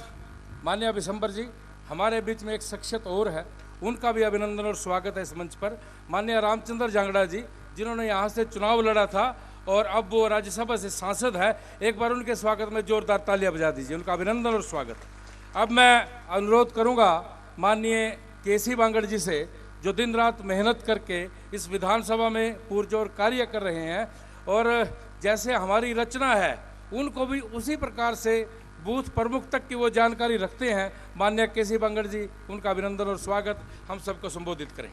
माननीय विशंबर जी। हमारे बीच में एक शख्सियत और है, उनका भी अभिनंदन और स्वागत है इस मंच पर। माननीय रामचंद्र जांगड़ा जी, जिन्होंने यहाँ से चुनाव लड़ा था और अब वो राज्यसभा से सांसद है। एक बार उनके स्वागत में जोरदार तालियां बजा दीजिए, उनका अभिनंदन और स्वागत। अब मैं अनुरोध करूंगा माननीय केसी बांगड़ जी से, जो दिन रात मेहनत करके इस विधानसभा में पुरजोर कार्य कर रहे हैं, और जैसे हमारी रचना है उनको भी उसी प्रकार से बूथ प्रमुख तक की वो जानकारी रखते हैं। माननीय केसी बांगड़ जी, उनका अभिनंदन और स्वागत हम सबको संबोधित करें।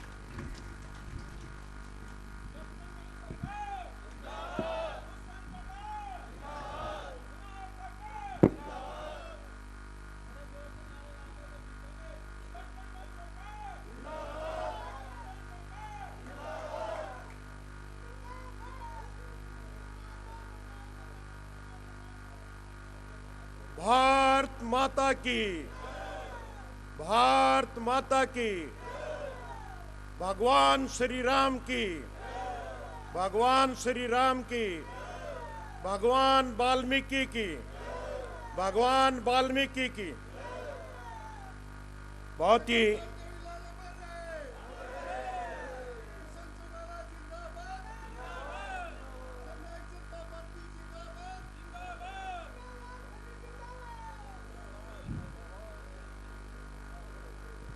भारत माता की, भारत माता की, भगवान श्री राम की, भगवान श्री राम की, भगवान वाल्मीकि की, भगवान वाल्मीकि की। बहुत ही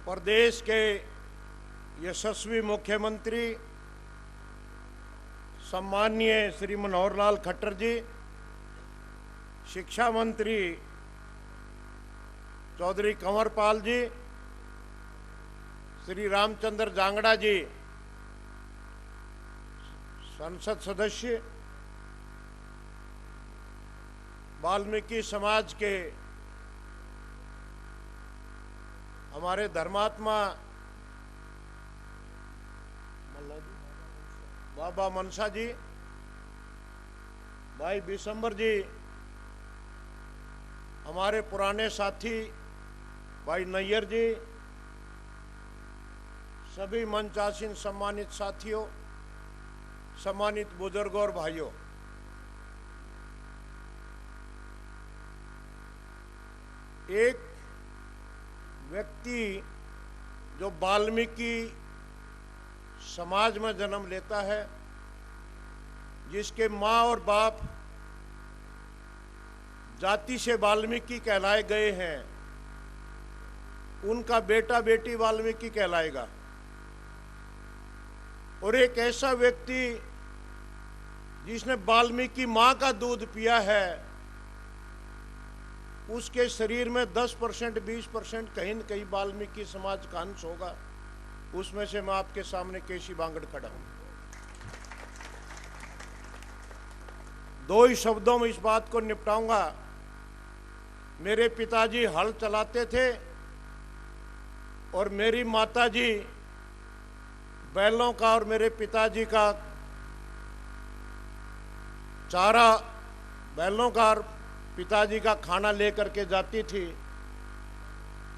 प्रदेश के यशस्वी मुख्यमंत्री सम्माननीय श्री मनोहर लाल खट्टर जी, शिक्षा मंत्री चौधरी कंवरपाल जी, श्री रामचंद्र जांगड़ा जी, संसद सदस्य, वाल्मीकि समाज के हमारे धर्मात्मा बाबा मनसा जी, भाई बिशंबर जी, हमारे पुराने साथी भाई नैयर जी, सभी मंचासीन सम्मानित साथियों, सम्मानित बुजुर्गों और भाइयों, एक व्यक्ति जो वाल्मीकि समाज में जन्म लेता है, जिसके माँ और बाप जाति से वाल्मीकि कहलाए गए हैं, उनका बेटा बेटी वाल्मीकि कहलाएगा। और एक ऐसा व्यक्ति जिसने वाल्मीकि माँ का दूध पिया है, उसके शरीर में 10% 20% कहीं न कहीं वाल्मीकि समाज का अंश होगा। उसमें से मैं आपके सामने केसी बांगड़ खड़ा हूं। दो ही शब्दों में इस बात को निपटाऊंगा। मेरे पिताजी हल चलाते थे और मेरी माताजी बैलों का और मेरे पिताजी का चारा, बैलों का और पिताजी का खाना लेकर के जाती थी।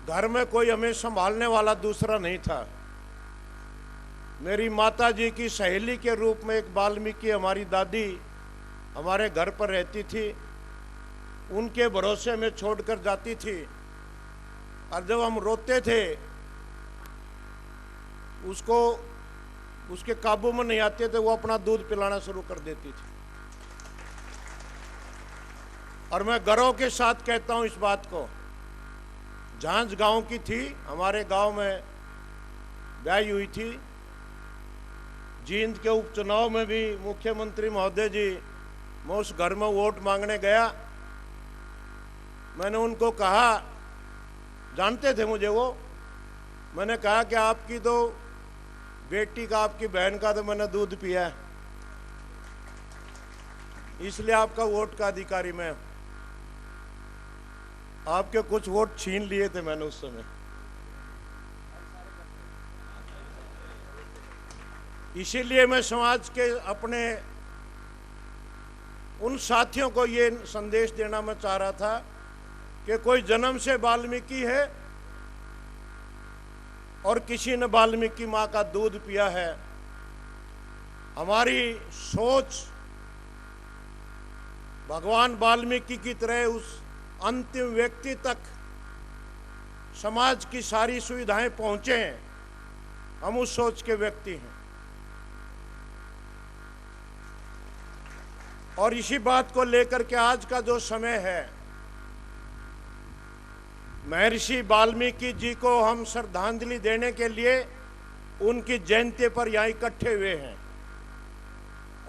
घर में कोई हमें संभालने वाला दूसरा नहीं था। मेरी माताजी की सहेली के रूप में एक वाल्मीकि हमारी दादी हमारे घर पर रहती थी। उनके भरोसे में छोड़कर जाती थी, और जब हम रोते थे उसको उसके काबू में नहीं आते थे, वो अपना दूध पिलाना शुरू कर देती थी। और मैं गर्व के साथ कहता हूं इस बात को, झांझ गांव की थी, हमारे गांव में ब्याह हुई थी। जींद के उपचुनाव में भी मुख्यमंत्री महोदय जी, मैं उस घर में वोट मांगने गया। मैंने उनको कहा, जानते थे मुझे वो, मैंने कहा कि आपकी तो बेटी का, आपकी बहन का तो मैंने दूध पिया है, इसलिए आपका वोट का अधिकारी मैं। आपके कुछ वोट छीन लिए थे मैंने उस समय। इसीलिए मैं समाज के अपने उन साथियों को ये संदेश देना मैं चाह रहा था कि कोई जन्म से वाल्मीकि है और किसी ने वाल्मीकि माँ का दूध पिया है। हमारी सोच भगवान वाल्मीकि की तरह उस अंतिम व्यक्ति तक समाज की सारी सुविधाएं पहुंचे हैं। हम उस सोच के व्यक्ति हैं। और इसी बात को लेकर के आज का जो समय है, महर्षि वाल्मीकि जी को हम श्रद्धांजलि देने के लिए उनकी जयंती पर यहाँ इकट्ठे हुए हैं।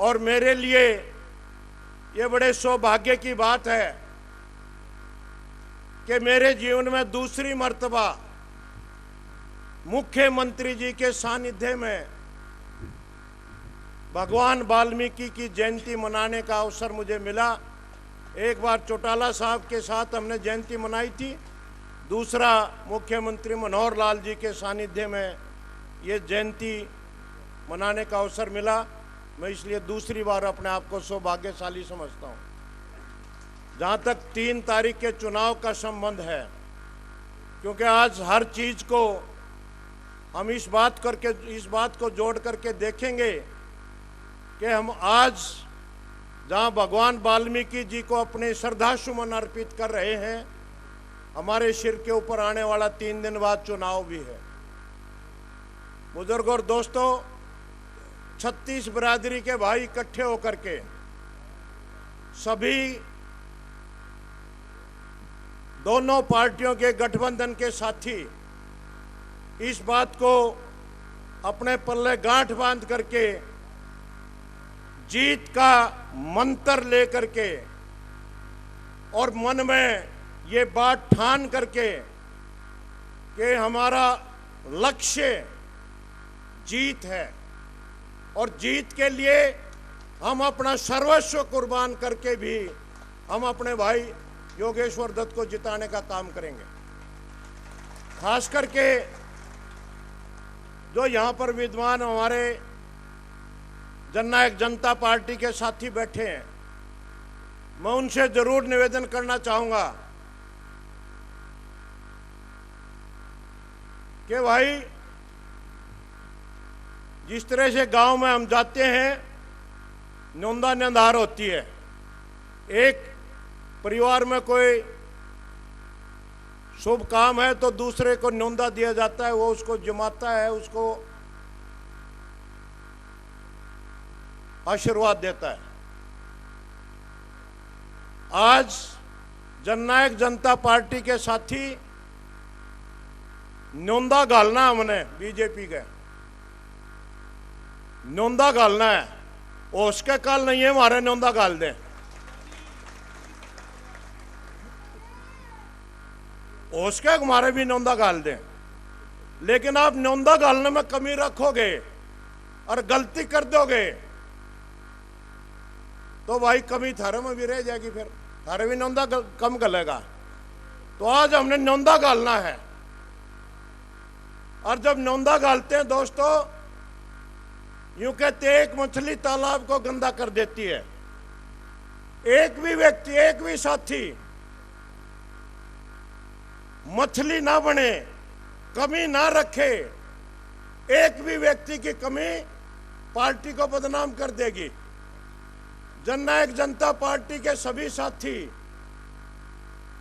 और मेरे लिए ये बड़े सौभाग्य की बात है कि मेरे जीवन में दूसरी मर्तबा मुख्यमंत्री जी के सानिध्य में भगवान वाल्मीकि की जयंती मनाने का अवसर मुझे मिला। एक बार चौटाला साहब के साथ हमने जयंती मनाई थी, दूसरा मुख्यमंत्री मनोहर लाल जी के सानिध्य में ये जयंती मनाने का अवसर मिला। मैं इसलिए दूसरी बार अपने आप को सौभाग्यशाली समझता हूँ। जहाँ तक 3 तारीख के चुनाव का संबंध है, क्योंकि आज हर चीज को हम इस बात को जोड़ करके देखेंगे कि हम आज जहाँ भगवान वाल्मीकि जी को अपने श्रद्धा सुमन अर्पित कर रहे हैं, हमारे सिर के ऊपर आने वाला 3 दिन बाद चुनाव भी है। बुजुर्ग और दोस्तों, 36 बिरादरी के भाई इकट्ठे होकर के सभी दोनों पार्टियों के गठबंधन के साथी इस बात को अपने पल्ले गांठ बांध करके जीत का मंत्र लेकर के और मन में ये बात ठान करके कि हमारा लक्ष्य जीत है और जीत के लिए हम अपना सर्वस्व कुर्बान करके भी हम अपने भाई योगेश्वर दत्त को जिताने का काम करेंगे। खास करके जो यहाँ पर विद्वान हमारे जननायक जनता पार्टी के साथी बैठे हैं, मैं उनसे जरूर निवेदन करना चाहूंगा कि भाई जिस तरह से गांव में हम जाते हैं, नौंदा निंदार होती है। एक परिवार में कोई शुभ काम है तो दूसरे को न्योंदा दिया जाता है, वो उसको जमाता है, उसको आशीर्वाद देता है। आज जननायक जनता पार्टी के साथी न्योंदा घालना, हमने बीजेपी के न्योंदा घालना है, और उसके काल नहीं है हमारे न्योंदा घाल दें। उसके हमारे भी न्योंदा घाल दें, लेकिन आप न्योंदा घालने में कमी रखोगे और गलती कर दोगे तो भाई कमी थारे में भी रह जाएगी, फिर थारे भी न्योंदा कम गलेगा। तो आज हमने न्योंदा घालना है, और जब न्योंदा घालते हैं दोस्तों, यूं कहते एक मछली तालाब को गंदा कर देती है। एक भी व्यक्ति, एक भी साथी मछली ना बने, कमी ना रखे, एक भी व्यक्ति की कमी पार्टी को बदनाम कर देगी। जननायक जनता पार्टी के सभी साथी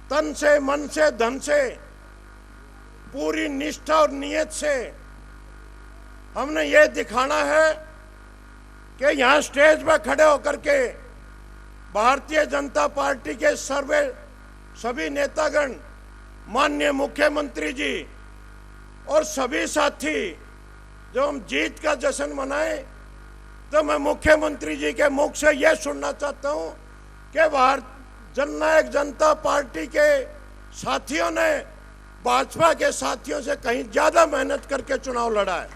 तन से, मन से, धन से, पूरी निष्ठा और नियत से हमने ये दिखाना है कि यहां स्टेज पर खड़े होकर के भारतीय जनता पार्टी के सभी नेतागण, माननीय मुख्यमंत्री जी और सभी साथी जब हम जीत का जश्न मनाएं, तो मैं मुख्यमंत्री जी के मुख से यह सुनना चाहता हूं कि जननायक जनता पार्टी के साथियों ने भाजपा के साथियों से कहीं ज्यादा मेहनत करके चुनाव लड़ा है।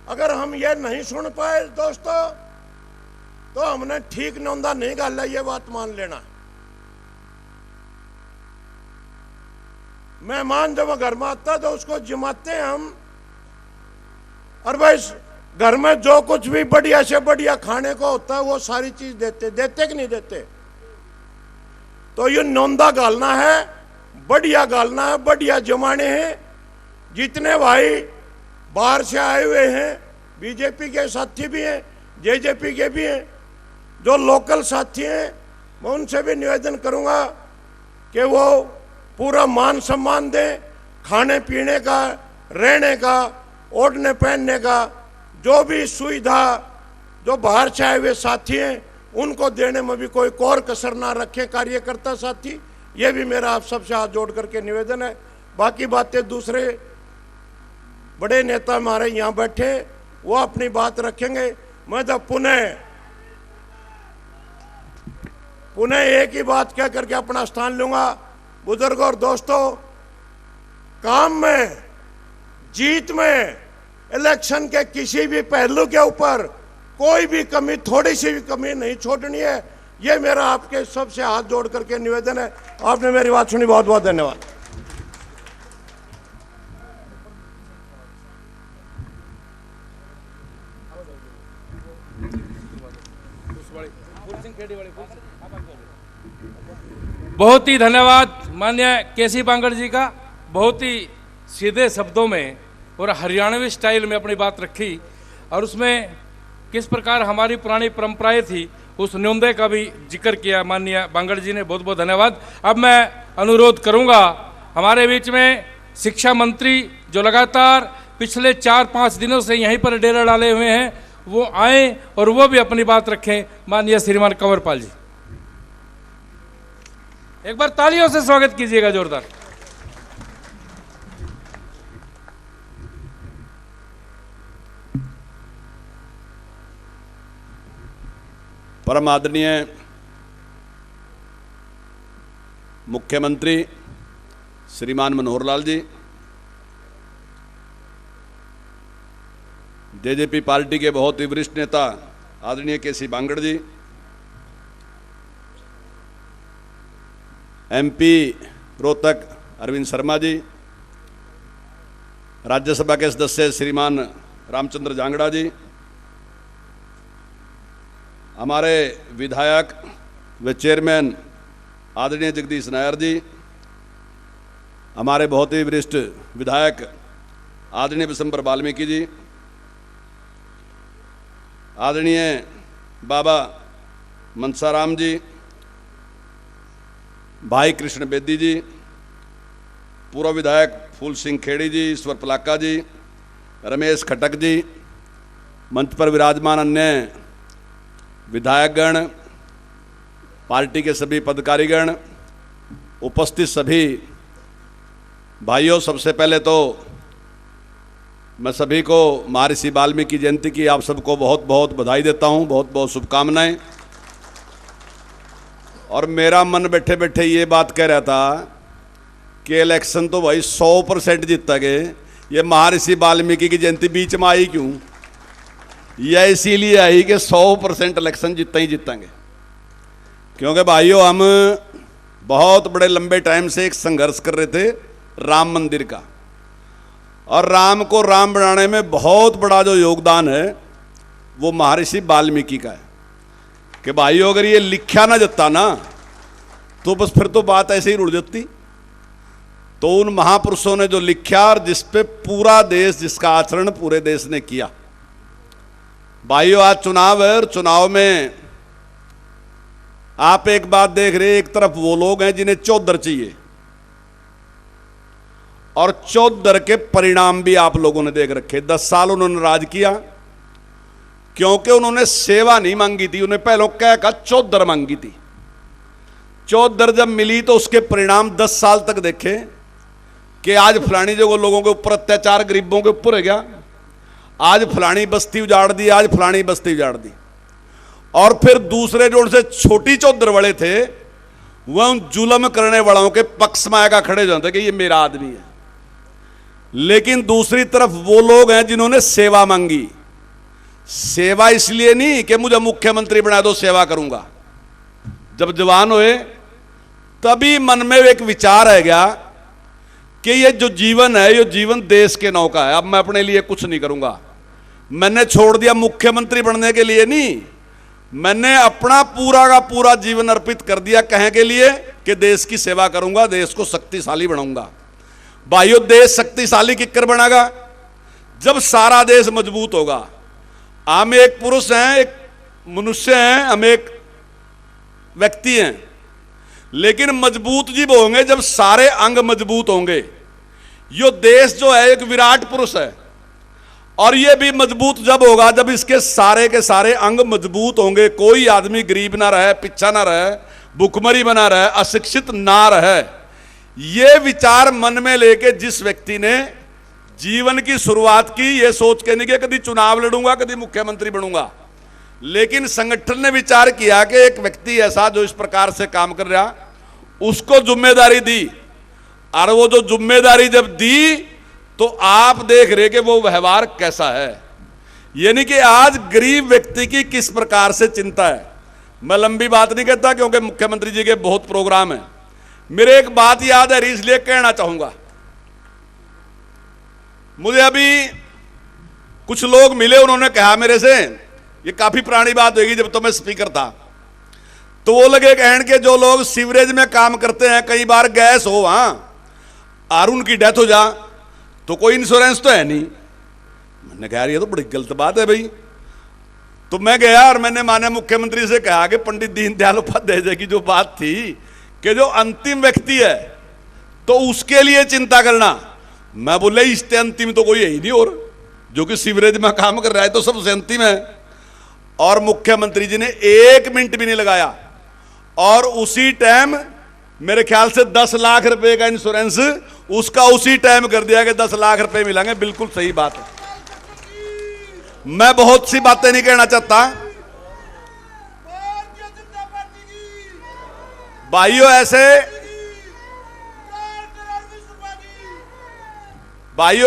अगर हम ये नहीं सुन पाए दोस्तों, तो हमने ठीक न्योंदा नहीं गाला, ये बात मान लेना। मेहमान जब घर में आता तो उसको जिमाते हैं हम, और भाई घर में जो कुछ भी बढ़िया से बढ़िया खाने को होता है वो सारी चीज देते कि नहीं देते। तो ये न्योंदा गालना है, बढ़िया गालना है, बढ़िया जमाने हैं। जितने भाई बाहर से आए हुए हैं, बीजेपी के साथी भी हैं, जेजेपी के भी हैं, जो लोकल साथी हैं, मैं उनसे भी निवेदन करूंगा कि वो पूरा मान सम्मान दें। खाने पीने का, रहने का, ओढ़ने पहनने का जो भी सुविधा जो बाहर से आए हुए साथी हैं उनको देने में भी कोई कोर कसर ना रखें कार्यकर्ता साथी। ये भी मेरा आप सबसे हाथ जोड़ करके निवेदन है। बाकी बातें दूसरे बड़े नेता हमारे यहाँ बैठे वो अपनी बात रखेंगे। मैं तो पुनः एक ही बात कह करके अपना स्थान लूंगा। बुजुर्गों और दोस्तों, काम में, जीत में, इलेक्शन के किसी भी पहलू के ऊपर कोई भी कमी, थोड़ी सी भी कमी नहीं छोड़नी है। ये मेरा आपके सबसे हाथ जोड़ करके निवेदन है। आपने मेरी बात सुनी, बहुत बहुत धन्यवाद। बहुत ही धन्यवाद माननीय केसी बांगड़ जी का। बहुत ही सीधे शब्दों में और हरियाणवी स्टाइल में अपनी बात रखी और उसमें किस प्रकार हमारी पुरानी परंपराएं थी उस न्योंदे का भी जिक्र किया माननीय बांगड़ जी ने। बहुत बहुत धन्यवाद। अब मैं अनुरोध करूंगा हमारे बीच में शिक्षा मंत्री जो लगातार पिछले 4-5 दिनों से यहीं पर डेरा डाले हुए हैं वो आए और वो भी अपनी बात रखें। माननीय श्रीमान कंवरपाल जी, एक बार तालियों से स्वागत कीजिएगा जोरदार। परम आदरणीय मुख्यमंत्री श्रीमान मनोहर लाल जी, जेजेपी पार्टी के बहुत ही वरिष्ठ नेता आदरणीय केसी बांगड़ जी, एमपी रोहतक अरविंद शर्मा जी, राज्यसभा के सदस्य श्रीमान रामचंद्र जांगड़ा जी, हमारे विधायक व चेयरमैन आदरणीय जगदीश नायर जी, हमारे बहुत ही वरिष्ठ विधायक आदरणीय विशंबर वाल्मीकि जी, आदरणीय बाबा मनसाराम जी, भाई कृष्ण बेदी जी, पूर्व विधायक फूल सिंह खेड़ी जी, ईश्वर पलाका जी, रमेश खटक जी, मंच पर विराजमान अन्य विधायकगण, पार्टी के सभी पदाधिकारीगण, उपस्थित सभी भाइयों, सबसे पहले तो मैं सभी को महर्षि वाल्मीकि जयंती की आप सबको बहुत बहुत बधाई देता हूं, बहुत बहुत शुभकामनाएं। और मेरा मन बैठे बैठे ये बात कह रहा था कि इलेक्शन तो भाई 100% जीता गए, ये महर्षि वाल्मीकि की जयंती बीच में आई क्यों? यह इसीलिए आई कि 100% इलेक्शन जीता ही जीतेंगे। क्योंकि भाइयों हम बहुत बड़े लंबे टाइम से एक संघर्ष कर रहे थे राम मंदिर का, और राम को राम बनाने में बहुत बड़ा जो योगदान है वो महर्षि वाल्मीकि का है। कि भाइयों अगर ये लिखा ना जाता ना तो बस फिर तो बात ऐसे ही रुड़ जाती। तो उन महापुरुषों ने जो लिखा और जिस पे पूरा देश, जिसका आचरण पूरे देश ने किया। भाइयों आज चुनाव है और चुनाव में आप एक बात देख रहे, एक तरफ वो लोग हैं जिन्हें चौधर चाहिए और चौधर के परिणाम भी आप लोगों ने देख रखे। 10 साल उन्होंने राज किया क्योंकि उन्होंने सेवा नहीं मांगी थी, उन्हें पहले कह का चौधर मांगी थी। चौधर जब मिली तो उसके परिणाम 10 साल तक देखे कि आज फलानी जगह लोगों के ऊपर अत्याचार गरीबों के ऊपर है गया, आज फलानी बस्ती उजाड़ दी, आज फलानी बस्ती उजाड़ दी। और फिर दूसरे जो उनसे छोटी चौधर वाले थे वह उन जुल्म करने वालों के पक्ष में आएगा खड़े जाते कि ये मेरा आदमी है। लेकिन दूसरी तरफ वो लोग हैं जिन्होंने सेवा मांगी। सेवा इसलिए नहीं कि मुझे मुख्यमंत्री बना दो सेवा करूंगा। जब जवान हुए तभी मन में एक विचार आ गया कि ये जो जीवन है ये जीवन देश के नाव का है, अब मैं अपने लिए कुछ नहीं करूंगा। मैंने छोड़ दिया मुख्यमंत्री बनने के लिए नहीं, मैंने अपना पूरा का पूरा जीवन अर्पित कर दिया कहे के लिए कि देश की सेवा करूंगा, देश को शक्तिशाली बनाऊंगा। भाइयों देश शक्तिशाली किकर बनेगा? जब सारा देश मजबूत होगा। हम एक पुरुष हैं, एक मनुष्य हैं, हम एक व्यक्ति हैं, लेकिन मजबूत जीव होंगे जब सारे अंग मजबूत होंगे। यो देश जो है एक विराट पुरुष है। और ये भी मजबूत जब होगा जब इसके सारे के सारे अंग मजबूत होंगे। कोई आदमी गरीब ना रहे, पिछा ना रहे, भुखमरी बना रहे, अशिक्षित ना रहे। ये विचार मन में लेके जिस व्यक्ति ने जीवन की शुरुआत की, ये सोच के नहीं कि कभी चुनाव लड़ूंगा, कभी मुख्यमंत्री बनूंगा, लेकिन संगठन ने विचार किया कि एक व्यक्ति ऐसा जो इस प्रकार से काम कर रहा, उसको जिम्मेदारी दी। और वो जो जिम्मेदारी जब दी तो आप देख रहे कि वो व्यवहार कैसा है। यानी कि आज गरीब व्यक्ति की किस प्रकार से चिंता है। मैं लंबी बात नहीं कहता क्योंकि मुख्यमंत्री जी के बहुत प्रोग्राम है। मेरे एक बात याद है, इसलिए कहना चाहूंगा। मुझे अभी कुछ लोग मिले, उन्होंने कहा मेरे से, ये काफी पुरानी बात होगी जब तो मैं स्पीकर था, तो वो लगे कहने के जो लोग सीवरेज में काम करते हैं, कई बार गैस हो वहां और उनकी डेथ हो जा तो कोई इंश्योरेंस तो है नहीं। मैंने कहा यार ये तो बड़ी गलत बात है भाई। तो मैं गया और मैंने माननीय मुख्यमंत्री से कहा कि पंडित दीनदयाल उपाध्याय जी की जो बात थी कि जो अंतिम व्यक्ति है तो उसके लिए चिंता करना, मैं बोले इससे अंतिम तो कोई है ही नहीं, और जो कि सीवरेज में काम कर रहा है तो सबसे अंतिम है। और मुख्यमंत्री जी ने 1 मिनट भी नहीं लगाया और उसी टाइम मेरे ख्याल से 10 लाख रुपए का इंश्योरेंस उसका उसी टाइम कर दिया कि 10 लाख रुपए मिलेंगे। बिल्कुल सही बात है। मैं बहुत सी बातें नहीं कहना चाहता भाइयों,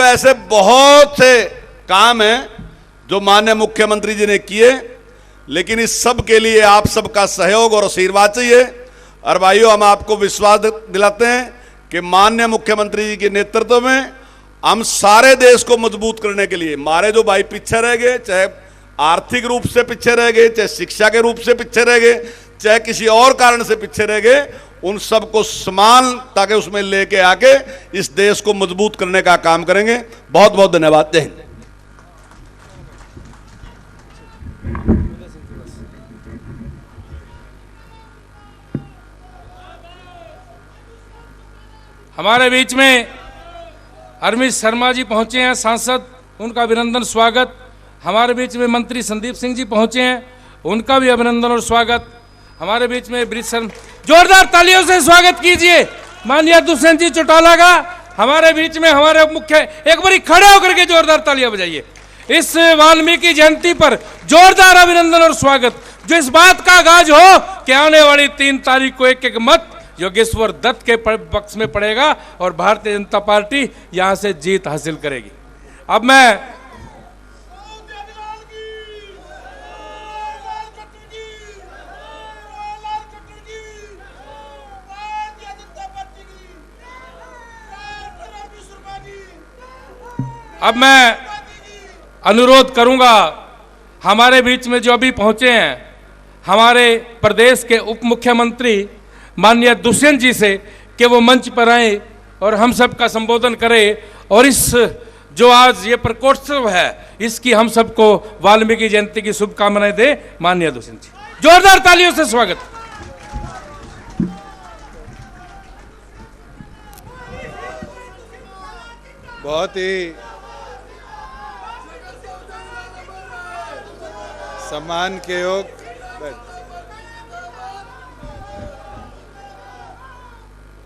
ऐसे बहुत से काम हैं जो माननीय मुख्यमंत्री जी ने किए, लेकिन इस सब के लिए आप सबका सहयोग और आशीर्वाद चाहिए। और भाइयों, हम आपको विश्वास दिलाते हैं कि माननीय मुख्यमंत्री जी के नेतृत्व में हम सारे देश को मजबूत करने के लिए, हमारे जो भाई पीछे रह गए, चाहे आर्थिक रूप से पीछे रह गए, चाहे शिक्षा के रूप से पीछे रह गए, चाहे किसी और कारण से पीछे रह गए, उन सबको समान ताकि उसमें लेके आके इस देश को मजबूत करने का काम करेंगे। बहुत बहुत धन्यवाद। जय हिंद। हमारे बीच में अरविंद शर्मा जी पहुंचे हैं, सांसद, उनका अभिनंदन स्वागत। हमारे बीच में मंत्री संदीप सिंह जी पहुंचे हैं, उनका भी अभिनंदन और स्वागत। हमारे बीच में ब्रिज शर्मा, जोरदार तालियों से स्वागत कीजिए माननीय दुष्यंत जी चौटाला का। हमारे बीच में हमारे मुख्य, एक बारी खड़े होकर के जोरदार तालियां बजाइए। इस वाल्मीकि जयंती पर जोरदार अभिनंदन और स्वागत, जो इस बात का आगाज हो कि आने वाली 3 तारीख को एक मत योगेश्वर दत्त के पक्ष में पड़ेगा और भारतीय जनता पार्टी यहां से जीत हासिल करेगी। अब मैं अनुरोध करूंगा हमारे बीच में जो अभी पहुंचे हैं हमारे प्रदेश के उप मुख्यमंत्री माननीय दुष्यंत जी से कि वो मंच पर आए और हम सब का संबोधन करें, और इस जो आज ये प्रकोत्सव है इसकी हम सबको वाल्मीकि जयंती की शुभकामनाएं दे। माननीय दुष्यंत जी, जोरदार तालियों से स्वागत। बहुत ही सम्मान के योग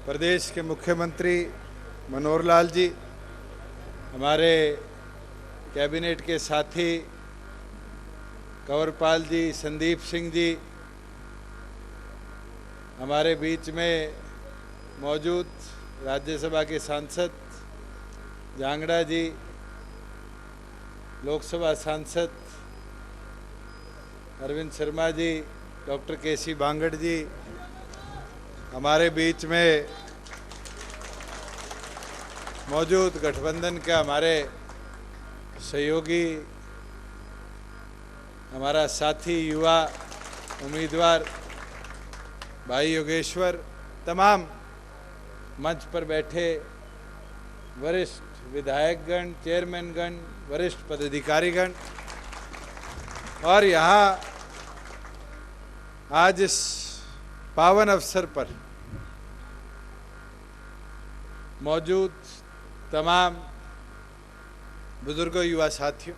प्रदेश के मुख्यमंत्री मनोहर लाल जी, हमारे कैबिनेट के साथी कंवरपाल जी, संदीप सिंह जी, हमारे बीच में मौजूद राज्यसभा के सांसद जांगड़ा जी, लोकसभा सांसद अरविंद शर्मा जी, डॉक्टर केसी बांगड़ जी, हमारे बीच में मौजूद गठबंधन का हमारे सहयोगी, हमारा साथी युवा उम्मीदवार भाई योगेश्वर, तमाम मंच पर बैठे वरिष्ठ विधायकगण, चेयरमैनगण, वरिष्ठ पदाधिकारीगण, और यहाँ आज इस पावन अवसर पर मौजूद तमाम बुजुर्गों, युवा साथियों,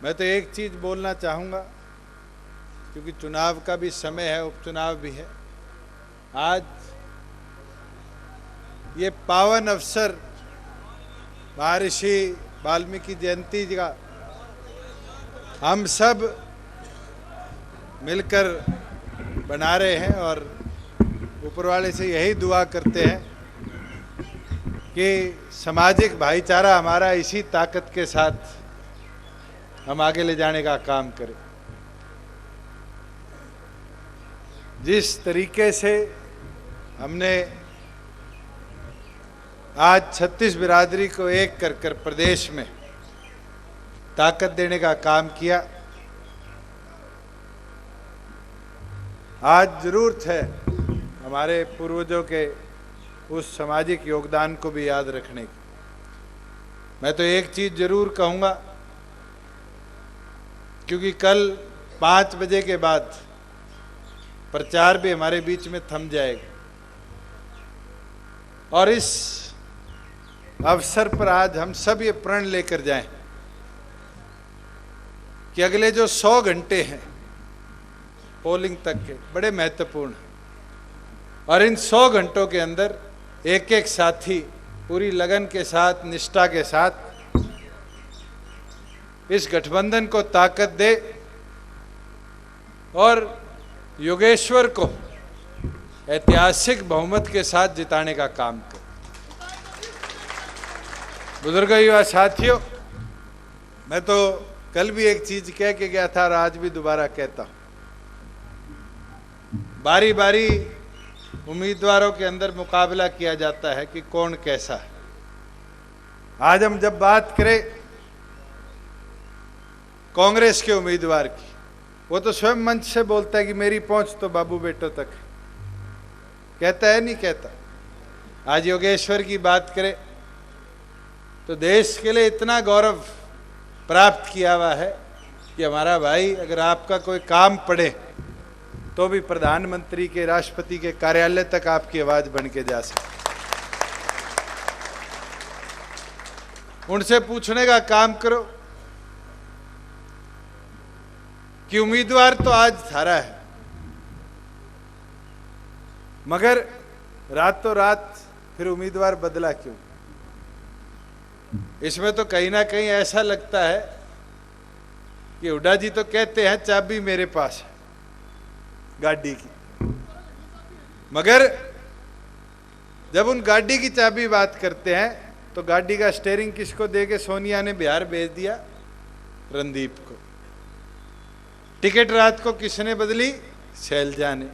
मैं तो एक चीज बोलना चाहूँगा, क्योंकि चुनाव का भी समय है, उपचुनाव भी है। आज ये पावन अवसर महर्षि वाल्मीकि जयंती का हम सब मिलकर बना रहे हैं और ऊपर वाले से यही दुआ करते हैं कि सामाजिक भाईचारा हमारा इसी ताकत के साथ हम आगे ले जाने का काम करें। जिस तरीके से हमने आज 36 बिरादरी को एक कर प्रदेश में ताकत देने का काम किया, आज जरूरत है हमारे पूर्वजों के उस सामाजिक योगदान को भी याद रखने की। मैं तो एक चीज जरूर कहूँगा, क्योंकि कल 5 बजे के बाद प्रचार भी हमारे बीच में थम जाएगा, और इस अवसर पर आज हम सब ये प्रण लेकर जाएं कि अगले जो 100 घंटे हैं पोलिंग तक के, बड़े महत्वपूर्ण हैं, और इन 100 घंटों के अंदर एक एक साथी पूरी लगन के साथ, निष्ठा के साथ इस गठबंधन को ताकत दे और योगेश्वर को ऐतिहासिक बहुमत के साथ जिताने का काम करे। बुजुर्ग, युवा साथियों, मैं तो कल भी एक चीज कह के गया था और आज भी दोबारा कहता हूं, बारी बारी उम्मीदवारों के अंदर मुकाबला किया जाता है कि कौन कैसा है। आज हम जब बात करें कांग्रेस के उम्मीदवार की, वो तो स्वयं मंच से बोलता है कि मेरी पहुंच तो बाबू बेटों तक है, कहता है नहीं कहता। आज योगेश्वर की बात करें तो देश के लिए इतना गौरव प्राप्त किया हुआ है कि हमारा भाई, अगर आपका कोई काम पड़े तो भी प्रधानमंत्री के, राष्ट्रपति के कार्यालय तक आपकी आवाज बन के जा सकती। उनसे पूछने का काम करो कि उम्मीदवार तो आज थारा है, मगर रातों रात फिर उम्मीदवार बदला क्यों? इसमें तो कहीं ना कहीं ऐसा लगता है कि हुड्डा जी तो कहते हैं चाबी मेरे पास है गाड़ी की, मगर जब उन गाड़ी की चाबी बात करते हैं तो गाड़ी का स्टीयरिंग किसको देके सोनिया ने बिहार भेज दिया? रणदीप को। टिकट रात को किसने बदली? शैलजा ने।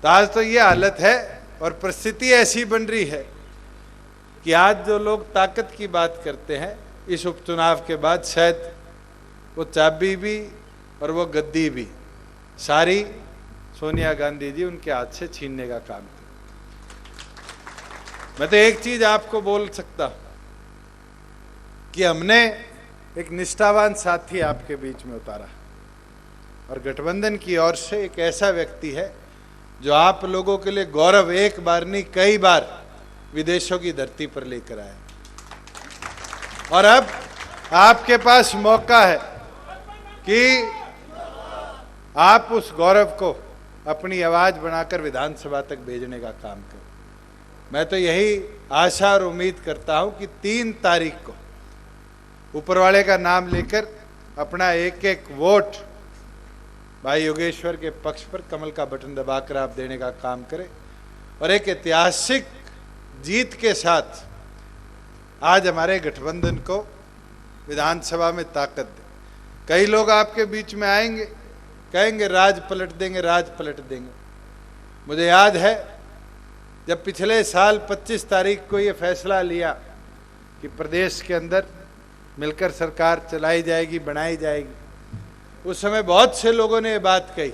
तो आज तो ये हालत है और परिस्थिति ऐसी बन रही है कि आज जो लोग ताकत की बात करते हैं, इस उपचुनाव के बाद शायद वो चाबी भी और वो गद्दी भी सारी सोनिया गांधी जी उनके हाथ से छीनने का काम किया। मैं तो एक चीज आपको बोल सकता हूं कि हमने एक निष्ठावान साथी आपके बीच में उतारा, और गठबंधन की ओर से एक ऐसा व्यक्ति है जो आप लोगों के लिए गौरव एक बार नहीं कई बार विदेशों की धरती पर लेकर आए, और अब आपके पास मौका है कि आप उस गौरव को अपनी आवाज बनाकर विधानसभा तक भेजने का काम करें। मैं तो यही आशा और उम्मीद करता हूं कि 3 तारीख को ऊपरवाले का नाम लेकर अपना एक एक वोट भाई योगेश्वर के पक्ष पर कमल का बटन दबाकर आप देने का काम करें, और एक ऐतिहासिक जीत के साथ आज हमारे गठबंधन को विधानसभा में ताकत दे। कई लोग आपके बीच में आएंगे, कहेंगे राज पलट देंगे, राज पलट देंगे। मुझे याद है जब पिछले साल 25 तारीख को ये फैसला लिया कि प्रदेश के अंदर मिलकर सरकार चलाई जाएगी, बनाई जाएगी, उस समय बहुत से लोगों ने ये बात कही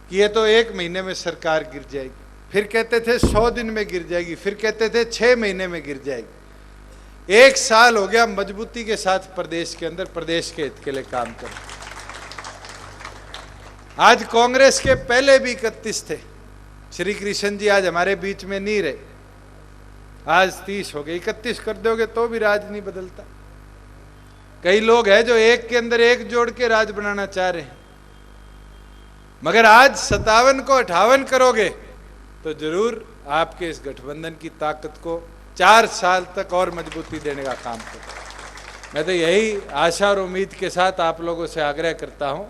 कि ये तो 1 महीने में सरकार गिर जाएगी, फिर कहते थे 100 दिन में गिर जाएगी, फिर कहते थे 6 महीने में गिर जाएगी। 1 साल हो गया मजबूती के साथ प्रदेश के अंदर प्रदेश के हित के लिए काम कर। आज कांग्रेस के पहले भी 31 थे, श्री कृष्ण जी आज हमारे बीच में नहीं रहे, आज 30 हो गए, 31 कर दोगे तो भी राज नहीं बदलता। कई लोग हैं जो एक के अंदर एक जोड़ के राज बनाना चाह रहे हैं, मगर आज 57 को 58 करोगे तो जरूर आपके इस गठबंधन की ताकत को 4 साल तक और मजबूती देने का काम करो। मैं तो यही आशा और उम्मीद के साथ आप लोगों से आग्रह करता हूं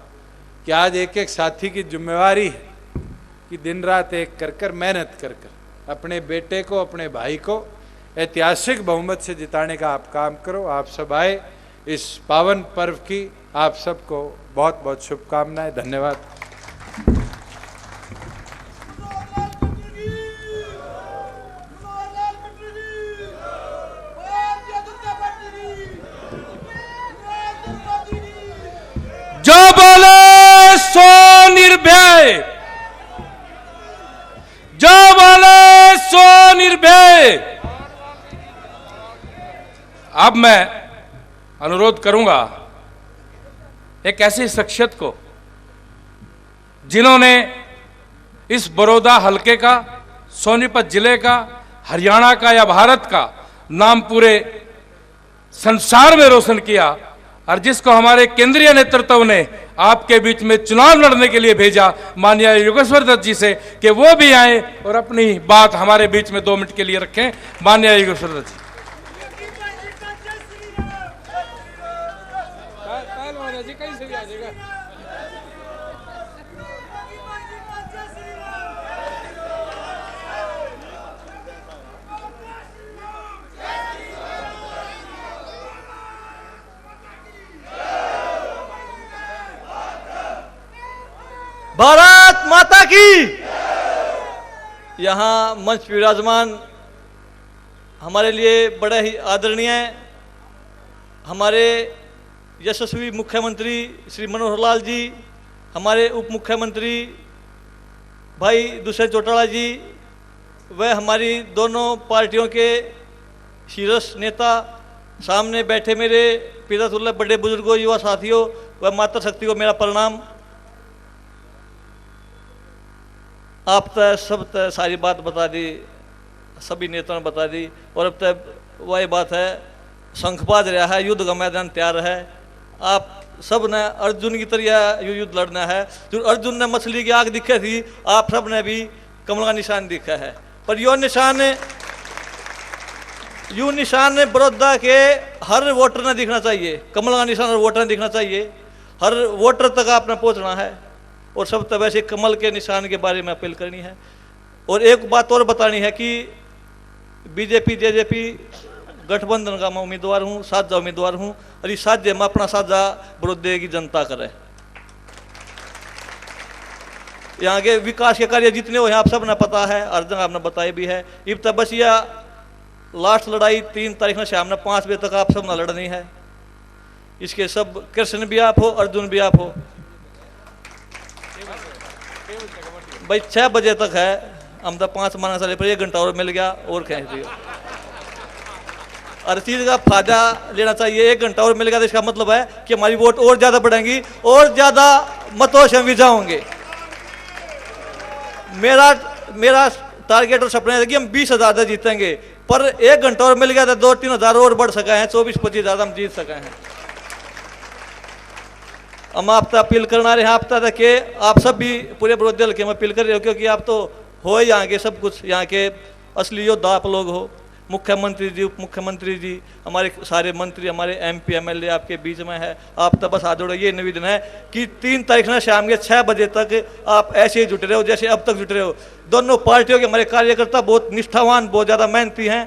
कि आज एक एक साथी की जिम्मेवारी है कि दिन रात एक कर कर मेहनत कर कर अपने बेटे को, अपने भाई को ऐतिहासिक बहुमत से जिताने का आप काम करो। आप सब आए, इस पावन पर्व की आप सबको बहुत बहुत शुभकामनाएं। धन्यवाद। जो बोले सो निर्भय, जो बोले सो निर्भय। अब मैं अनुरोध करूंगा एक ऐसी शख्सियत को जिन्होंने इस बड़ौदा हलके का, सोनीपत जिले का, हरियाणा का या भारत का नाम पूरे संसार में रोशन किया, और जिसको हमारे केंद्रीय नेतृत्व ने आपके बीच में चुनाव लड़ने के लिए भेजा, माननीय योगेश्वर दत्त जी से कि वो भी आए और अपनी बात हमारे बीच में 2 मिनट के लिए रखें। माननीय योगेश्वर दत्त जी। भारत माता की। यहाँ मंच पर विराजमान हमारे लिए बड़े ही आदरणीय हमारे यशस्वी मुख्यमंत्री श्री मनोहर लाल जी, हमारे उप मुख्यमंत्री भाई दुष्यंत चौटाला जी, व हमारी दोनों पार्टियों के शीर्ष नेता, सामने बैठे मेरे पितातुल्य बड़े बुजुर्गों, युवा साथियों व माता शक्ति को मेरा प्रणाम। आप तक सब तक सारी बात बता दी, सभी नेताओं ने बता दी, और अब तक वही बात है, शंखपात रहा है, युद्ध का मैदान तैयार है। आप सब ने अर्जुन की तरह युद्ध लड़ना है। जो अर्जुन ने मछली की आग दिखी थी, आप सब ने भी कमल का निशान दिखा है, पर यो निशान बड़ौदा के हर वोटर ने दिखना चाहिए। कमल का निशान हर वोटर ने दिखना चाहिए, हर वोटर तक आपने पहुंचना है, और सब तक वैसे कमल के निशान के बारे में अपील करनी है। और एक बात और बतानी है कि बीजेपी जेजेपी गठबंधन का मैं उम्मीदवार हूँ, साझा उम्मीदवार हूँ, और इस साझे में अपना साझा बड़ौदे की जनता करे। यहाँ के विकास के कार्य जितने हो आप सब ने पता है, हर जगह आपने बताया भी है। इब तक बस यह लास्ट लड़ाई 3 तारीख में शाम ने 5 बजे तक आप सब ने लड़नी है। इसके सब कृष्ण भी आप हो, अर्जुन भी आप हो। भाई 6 बजे तक है, हम तो 5 माना साले पर 1 घंटा और मिल गया और खींच दिया। हर चीज का फायदा लेना चाहिए। 1 घंटा और मिल गया तो इसका मतलब है कि हमारी वोट और ज्यादा बढ़ेंगी और ज्यादा मतों से हम विजय होंगे। मेरा टारगेट और सपना है कि हम 20,000 से जीतेंगे, पर 1 घंटा और मिल गया तो 2-3 हज़ार और बढ़ सका है, 24-25 हज़ार हम जीत सके हैं। हम आप तक अपील करना रहे हैं, आप तक के आप सब भी पूरे बड़ौदा हल्के में अपील कर रहे हो, क्योंकि आप तो हो यहाँ के सब कुछ, यहाँ के असली योद्धा आप लोग हो। मुख्यमंत्री जी, उप मुख्यमंत्री जी, हमारे सारे मंत्री, हमारे MP MLA आपके बीच में है। आप तक बस हाथ जोड़ो, ये निवेदन है कि 3 तारीख ना शाम के 6 बजे तक आप ऐसे ही जुट रहे हो जैसे अब तक जुट रहे हो। दोनों पार्टियों के हमारे कार्यकर्ता बहुत निष्ठावान, बहुत ज़्यादा मेहनती हैं,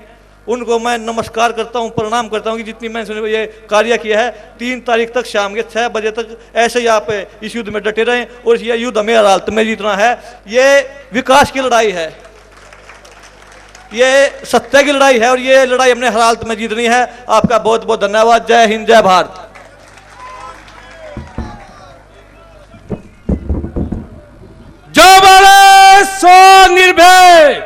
उनको मैं नमस्कार करता हूं, प्रणाम करता हूं कि जितनी मैंने ये कार्य किया है। 3 तारीख तक शाम के 6 बजे तक ऐसे ही आप इस युद्ध में डटे रहें, और ये युद्ध हमें हर हालत में जीतना है। ये विकास की लड़ाई है, ये सत्य की लड़ाई है, और ये लड़ाई हमने हर हालत में जीतनी है। आपका बहुत बहुत धन्यवाद। जय हिंद, जय भारत। जो बोले सो निर्भय।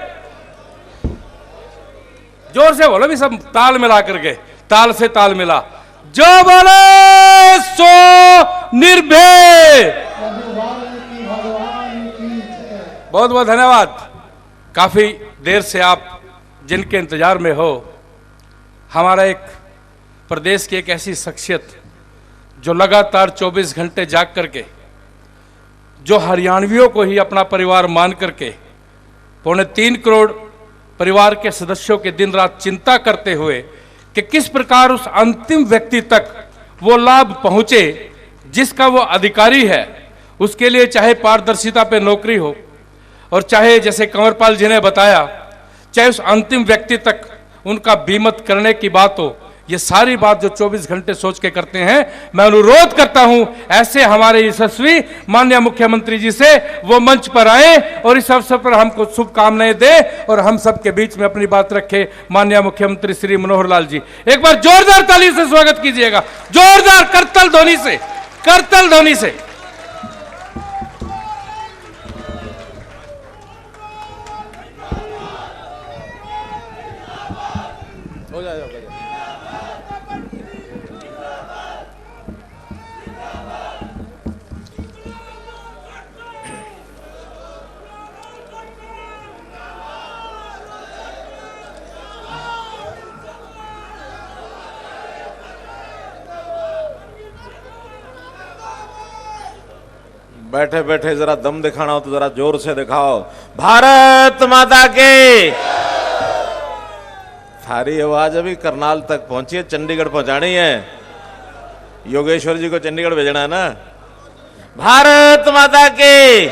जोर से बोलो भी सब, ताल मिला करके, ताल से ताल मिला। जो बोले सो निर्भय। बहुत बहुत धन्यवाद। काफी देर से आप जिनके इंतजार में हो, हमारा एक प्रदेश की एक ऐसी शख्सियत जो लगातार 24 घंटे जाग करके, जो हरियाणवियों को ही अपना परिवार मान करके 3.25 करोड़ परिवार के सदस्यों के दिन रात चिंता करते हुए कि किस प्रकार उस अंतिम व्यक्ति तक वो लाभ पहुंचे जिसका वो अधिकारी है, उसके लिए चाहे पारदर्शिता पे नौकरी हो और चाहे जैसे कंवरपाल जी ने बताया, चाहे उस अंतिम व्यक्ति तक उनका बीमत करने की बात हो, ये सारी बात जो 24 घंटे सोच के करते हैं, मैं अनुरोध करता हूं ऐसे हमारे यशस्वी माननीय मुख्यमंत्री जी से वो मंच पर आए और इस अवसर पर हमको शुभकामनाएं दे और हम सबके बीच में अपनी बात रखे। माननीय मुख्यमंत्री श्री मनोहर लाल जी, एक बार जोरदार ताली से स्वागत कीजिएगा, जोरदार करतल ध्वनि से, करतल ध्वनि से। हो जाएगा। बैठे बैठे जरा दम दिखाना हो तो जरा जोर से दिखाओ। भारत माता के। थारी आवाज अभी करनाल तक पहुंची है, चंडीगढ़ पहुंचानी है। योगेश्वर जी को चंडीगढ़ भेजना है ना। भारत माता के।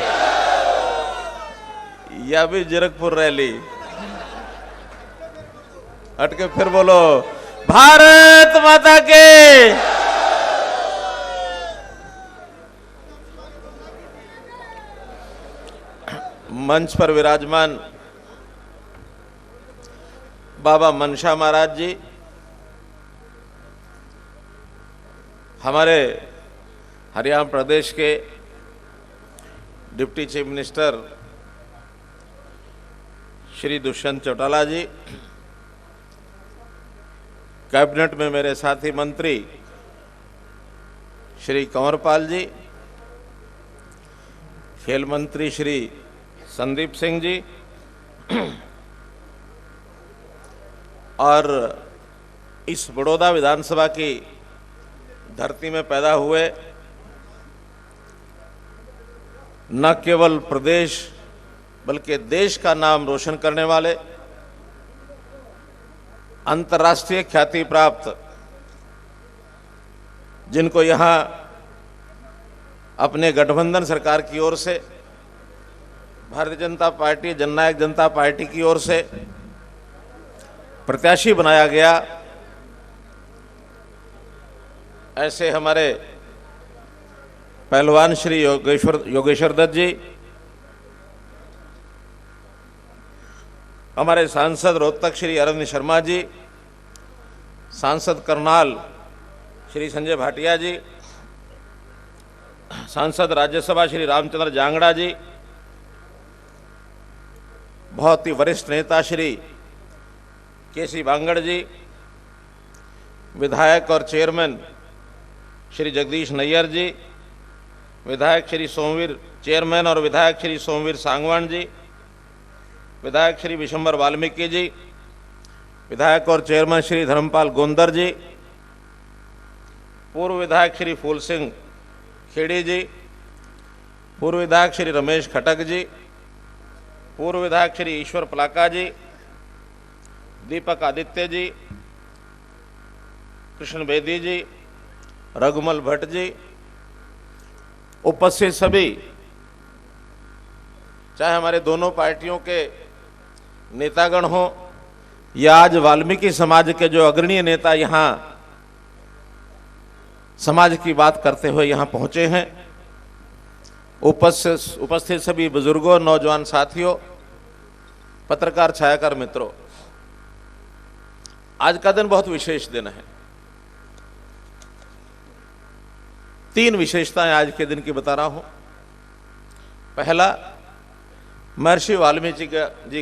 या भी जीरकपुर रैली हट के फिर बोलो भारत माता के। मंच पर विराजमान बाबा मनशा महाराज जी, हमारे हरियाणा प्रदेश के deputy chief minister Shri Dushyant Chautala ji, cabinet में मेरे साथी मंत्री श्री कंवरपाल जी, खेल मंत्री श्री संदीप सिंह जी और इस बड़ौदा विधानसभा की धरती में पैदा हुए न केवल प्रदेश बल्कि देश का नाम रोशन करने वाले, अंतर्राष्ट्रीय ख्याति प्राप्त, जिनको यहाँ अपने गठबंधन सरकार की ओर से, भारतीय जनता पार्टी, जननायक जनता पार्टी की ओर से प्रत्याशी बनाया गया, ऐसे हमारे पहलवान श्री योगेश्वर दत्त जी, हमारे सांसद रोहतक श्री अरविंद शर्मा जी, सांसद करनाल श्री संजय भाटिया जी, सांसद राज्यसभा श्री रामचंद्र जांगड़ा जी, बहुत ही वरिष्ठ नेता श्री केसी बांगड़ जी, विधायक और चेयरमैन श्री जगदीश नैयर जी, विधायक श्री सोमवीर, चेयरमैन और विधायक श्री सोमवीर सांगवान जी, विधायक श्री विशंबर वाल्मीकि जी, विधायक और चेयरमैन श्री धर्मपाल गोंदर जी, पूर्व विधायक श्री फूल सिंह खेड़ी जी, पूर्व विधायक श्री रमेश खटक जी, पूर्व विधायक श्री ईश्वर पलाका जी, दीपक आदित्य जी, कृष्ण बेदी जी, रघुमल भट्ट जी, उपस्थित सभी, चाहे हमारे दोनों पार्टियों के नेतागण हो या आज वाल्मीकि समाज के जो अग्रणीय नेता यहाँ समाज की बात करते हुए यहाँ पहुंचे हैं, उपस्थित सभी बुजुर्गों, नौजवान साथियों, पत्रकार छायाकार मित्रों, आज का दिन बहुत विशेष दिन है। 3 विशेषताएं आज के दिन की बता रहा हूं। पहला, महर्षि वाल्मीकि जी